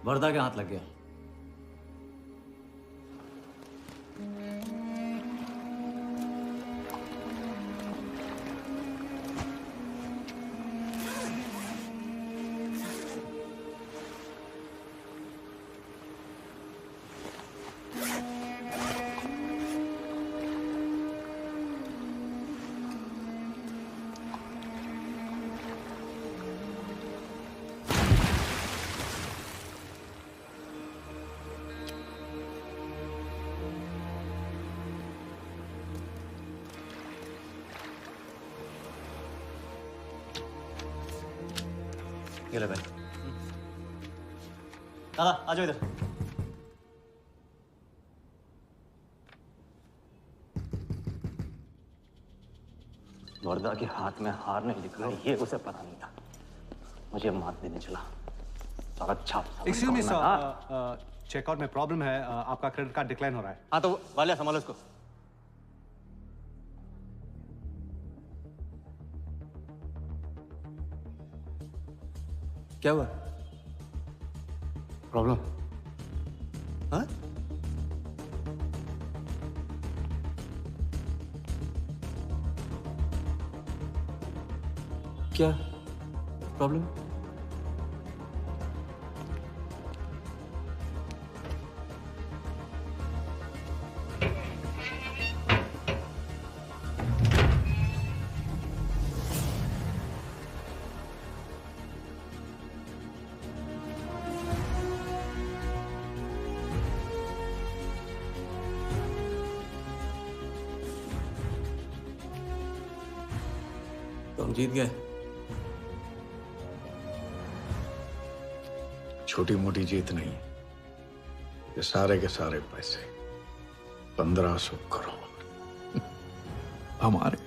Speaker 4: वर्धा के हाथ लग गया। ये ले भाई। दादा आ जाओ इधर। वर्धा के हाथ में हार नहीं दिख रहा, ये उसे पता नहीं था। मुझे मात देने चला। साला छाप।
Speaker 7: एक्सक्यूज मी सर, चेकआउट में प्रॉब्लम है, आपका क्रेडिट कार्ड डिक्लाइन हो रहा है।
Speaker 4: हाँ तो वाले संभालो इसको।
Speaker 7: क्या हुआ? प्रॉब्लम? हाँ? क्या प्रॉब्लम?
Speaker 2: तो हम जीत गए।
Speaker 13: छोटी मोटी जीत नहीं, ये सारे के सारे पैसे 1500 करोड़ हमारे।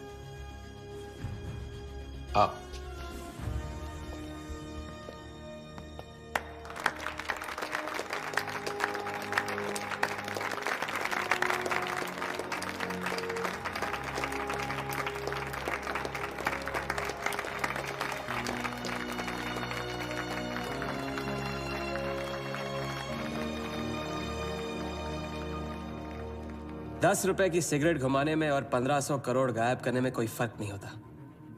Speaker 13: आप
Speaker 2: ₹10 की सिगरेट घुमाने में और 1500 करोड़ गायब करने में कोई फर्क नहीं होता,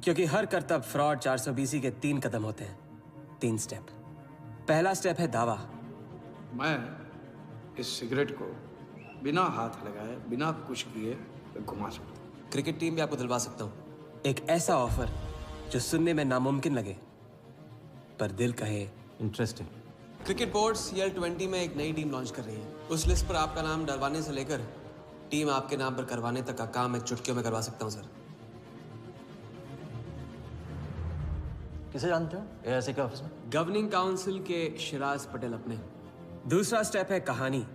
Speaker 2: क्योंकि हर करतब फ्रॉड 420 के 3 कदम होते हैं, 3 स्टेप। पहला स्टेप है दावा।
Speaker 13: मैं इस सिगरेट को बिना हाथ लगाए, बिना कुछ किए घुमा सकता हूँ।
Speaker 2: क्रिकेट टीम भी आपको दिलवा सकता हूँ। एक ऐसा ऑफर जो सुनने में नामुमकिन लगे पर दिल कहे
Speaker 4: इंटरेस्टिंग।
Speaker 2: क्रिकेट बोर्ड CL20 में एक नई टीम लॉन्च कर रही है। उस लिस्ट पर आपका नाम डलवाने से लेकर टीम आपके नाम पर करवाने तक का काम मैं चुटकियों में करवा सकता हूँ सर।
Speaker 4: किसे जानते हो AIC के ऑफिस में?
Speaker 2: गवर्निंग काउंसिल के शिराज पटेल अपने। दूसरा स्टेप है कहानी।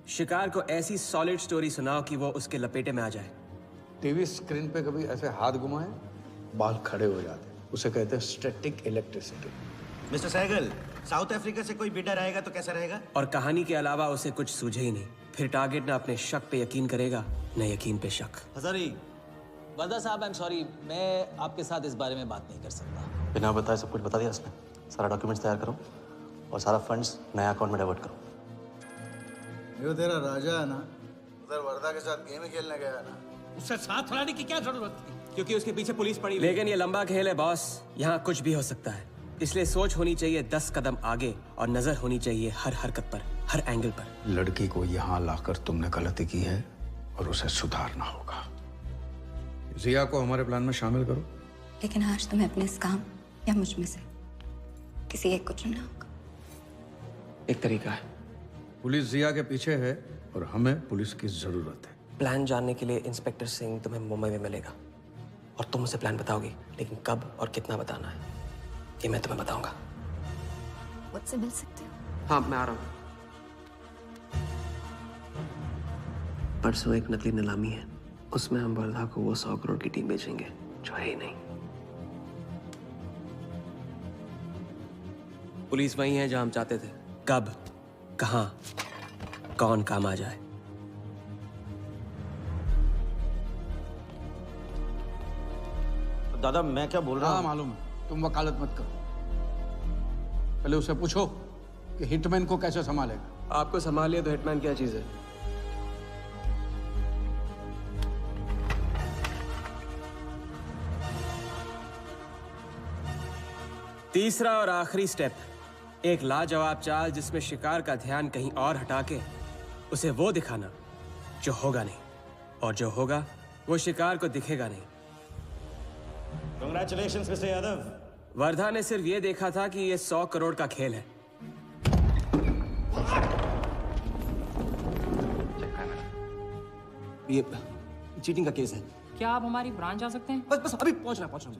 Speaker 2: शिकार को ऐसी सॉलिड स्टोरी सुनाओ कि वो उसके लपेटे में आ जाए।
Speaker 13: टीवी स्क्रीन पे कभी ऐसे हाथ घुमाए, बाल खड़े हो जाते, उसे कहते हैं static electricity.
Speaker 21: Mister Sehgal, South Africa से कोई बिडर आएगा तो कैसा रहेगा?
Speaker 2: और कहानी के अलावा उसे कुछ सूझे ही नहीं। फिर टारगेट ना अपने शक पे यकीन करेगा, न यकीन पे शक।
Speaker 4: हजारी, वर्दा साहब, आई एम सॉरी, मैं आपके साथ इस बारे में बात नहीं कर सकता।
Speaker 19: बिना बताए सब कुछ बता दिया उसने। सारा डॉक्यूमेंट्स तैयार करो और सारा फंड्स नए अकाउंट में डाइवर्ट करो।
Speaker 12: जो तेरा राजा है ना, उधर वर्धा के साथ गेम खेलने गया है ना,
Speaker 21: उससे साथ लाने की क्या जरूरत थी?
Speaker 2: क्योंकि उसके पीछे पुलिस पड़ी। लेकिन ये लंबा खेल है बॉस, यहाँ कुछ भी हो सकता है। इसलिए सोच होनी चाहिए 10 कदम आगे और नजर होनी चाहिए हर हरकत पर, हर एंगल पर।
Speaker 13: लड़की को यहाँ लाकर तुमने गलती की है और उसे सुधारना होगा। जिया को हमारे प्लान में शामिल करो।
Speaker 5: लेकिन आज तुम्हें अपने इस काम या मुझ में से किसी एक को चुनना होगा।
Speaker 2: एक तरीका है।
Speaker 13: पुलिस जिया के पीछे है और हमें पुलिस की जरूरत है।
Speaker 2: प्लान जानने के लिए इंस्पेक्टर सिंह तुम्हें मुंबई में मिलेगा और तुम उसे प्लान बताओगी, लेकिन कब और कितना बताना है ये मैं तुम्हें बताऊंगा।
Speaker 5: मुझसे मिल सकते हो?
Speaker 2: हाँ, मैं आ रहा हूँ। परसों एक नकली नीलामी है, उसमें हम वर्धा को वो 100 करोड़ की टीम बेचेंगे जो है ही नहीं। पुलिस वही है जहां हम चाहते थे। कब, कहां, कौन काम आ जाए।
Speaker 19: दादा मैं क्या बोल रहा
Speaker 13: हाँ
Speaker 19: हूँ?
Speaker 13: मालूम है, तुम वकालत मत करो। पहले उसे पूछो कि हिटमैन को कैसे संभालेगा।
Speaker 2: आपको संभालिए तो हिटमैन क्या चीज है? तीसरा और आखिरी स्टेप, एक लाजवाब चाल जिसमें शिकार का ध्यान कहीं और हटा के उसे वो दिखाना जो होगा नहीं, और जो होगा वो शिकार को दिखेगा नहीं।
Speaker 21: Congratulations, Mr. यादव।
Speaker 2: वर्धा ने सिर्फ ये देखा था कि ये 100 करोड़ का खेल है। ये चीटिंग का केस है।
Speaker 14: क्या आप हमारी ब्रांच आ सकते हैं?
Speaker 2: बस अभी पहुंच रहा हूं।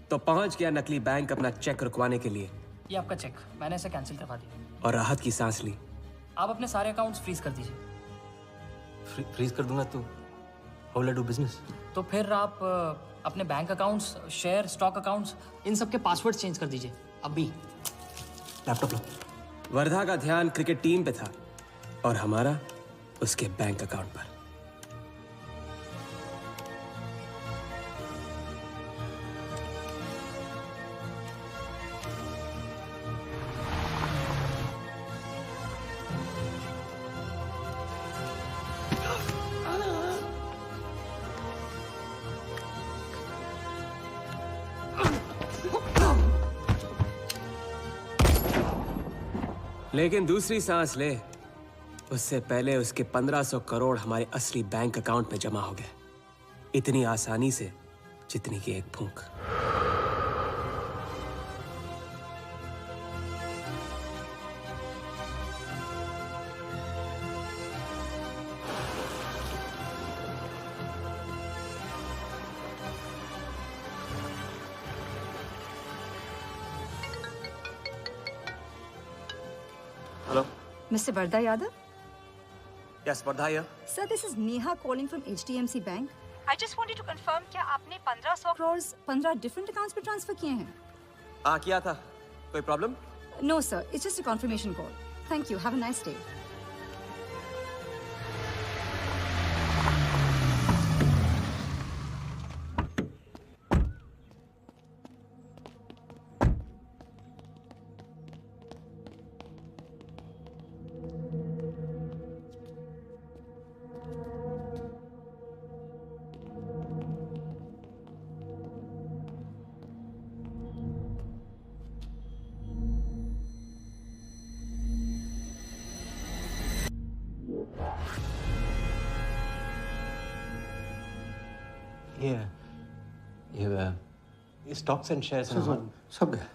Speaker 2: तो पहुंच गया नकली बैंक अपना चेक रुकवाने के लिए।
Speaker 14: ये आपका चेक, मैंने इसे कैंसिल करवा दिया।
Speaker 2: और राहत की सांस ली।
Speaker 14: आप अपने सारे अकाउंट्स फ्रीज कर दीजिए।
Speaker 9: फ्रीज कर दूंगा तो how will I do business?
Speaker 14: तो फिर आप अपने bank accounts, share, stock accounts, इन सब के पासवर्ड चेंज कर दीजिए अभी।
Speaker 2: लैपटॉप लो। वर्धा का ध्यान क्रिकेट टीम पे था और हमारा उसके बैंक अकाउंट पर। लेकिन दूसरी सांस ले, उससे पहले उसके 1500 करोड़ हमारे असली बैंक अकाउंट में जमा हो गए, इतनी आसानी से जितनी कि एक फूंक। Hello.
Speaker 5: Mr. Vardha Yadav?
Speaker 2: Yes, Vardha here.
Speaker 5: Sir, this is Neha calling from HDMC Bank. I just wanted to confirm क्या आपने 1500 crores 15 different accounts पे ट्रांसफर किए हैं?
Speaker 2: हाँ किया था। कोई problem?
Speaker 5: No sir, it's just a confirmation call. Thank you. Have a nice day.
Speaker 3: ये स्टॉक्स एंड शेयर्स
Speaker 2: सब गए।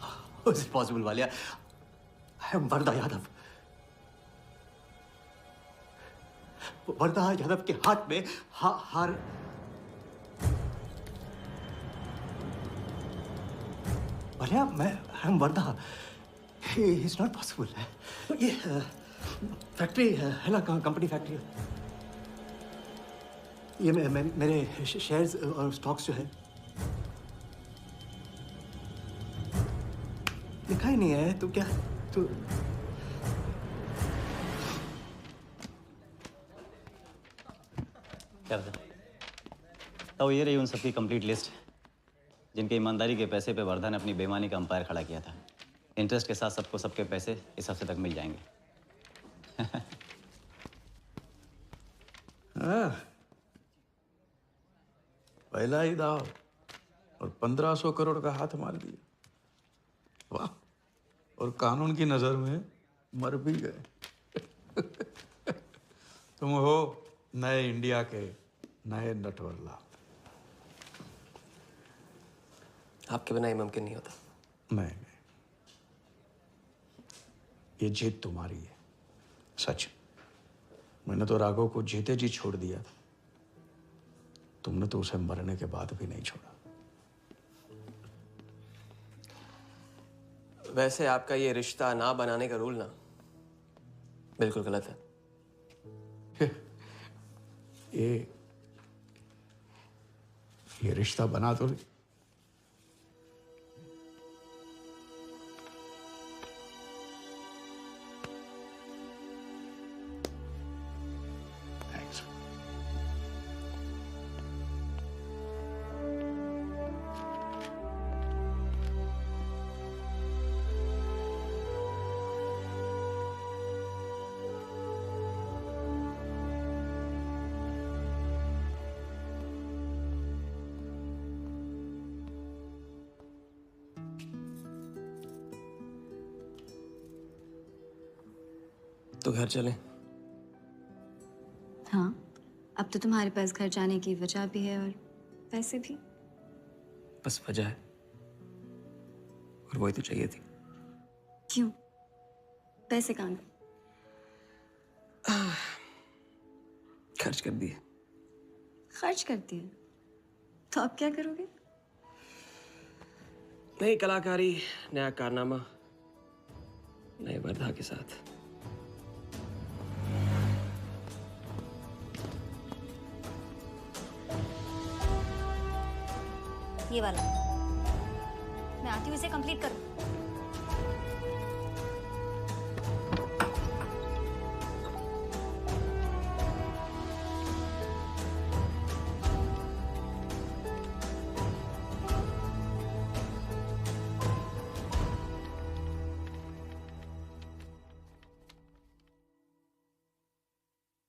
Speaker 4: How is it possible, Walia? I am Wardha Yadav. Wardha Yadav के हाथ में हार। वालिया, मैं I am Wardha. It's not possible। ये फैक्ट्री है ना, कंपनी फैक्ट्री। ये मेरे शेयर्स और स्टॉक्स जो है लिखा ही नहीं है। तो क्या तो
Speaker 11: क्या था? तो ये रही उन सबकी कंप्लीट लिस्ट जिनके ईमानदारी के पैसे पे वर्धा ने अपनी बेईमानी का अंपायर खड़ा किया था। इंटरेस्ट के साथ सबको सबके पैसे इस हफ्ते तक मिल जाएंगे।
Speaker 13: हाँ, पहला ही दाव और 1500 करोड़ का हाथ मार दिया। वाह, और कानून की नजर में मर भी गए। तुम हो नए इंडिया के नए नटवरलाल।
Speaker 2: आपके बिना ये मुमकिन नहीं होता।
Speaker 13: नहीं, ये जीत तुम्हारी है, सच। मैंने तो राघव को जीते जी छोड़ दिया, तुमने तो उसे मरने के बाद भी नहीं छोड़ा।
Speaker 2: वैसे आपका ये रिश्ता ना बनाने का रूल ना बिल्कुल गलत है।
Speaker 13: ये रिश्ता बना तो नहीं।
Speaker 2: तो घर चलें।
Speaker 5: हाँ, अब तो तुम्हारे पास घर जाने की वजह भी है और पैसे भी।
Speaker 2: बस वजह है और वही तो चाहिए थी।
Speaker 5: क्यों? पैसे कहाँ गए?
Speaker 2: खर्च कर दिए।
Speaker 5: खर्च कर दिए? तो अब क्या करोगे?
Speaker 2: नई कलाकारी, नया कारनामा, नए वर्धा के साथ।
Speaker 6: ये वाला मैं आती हूँ इसे कंप्लीट करूँ।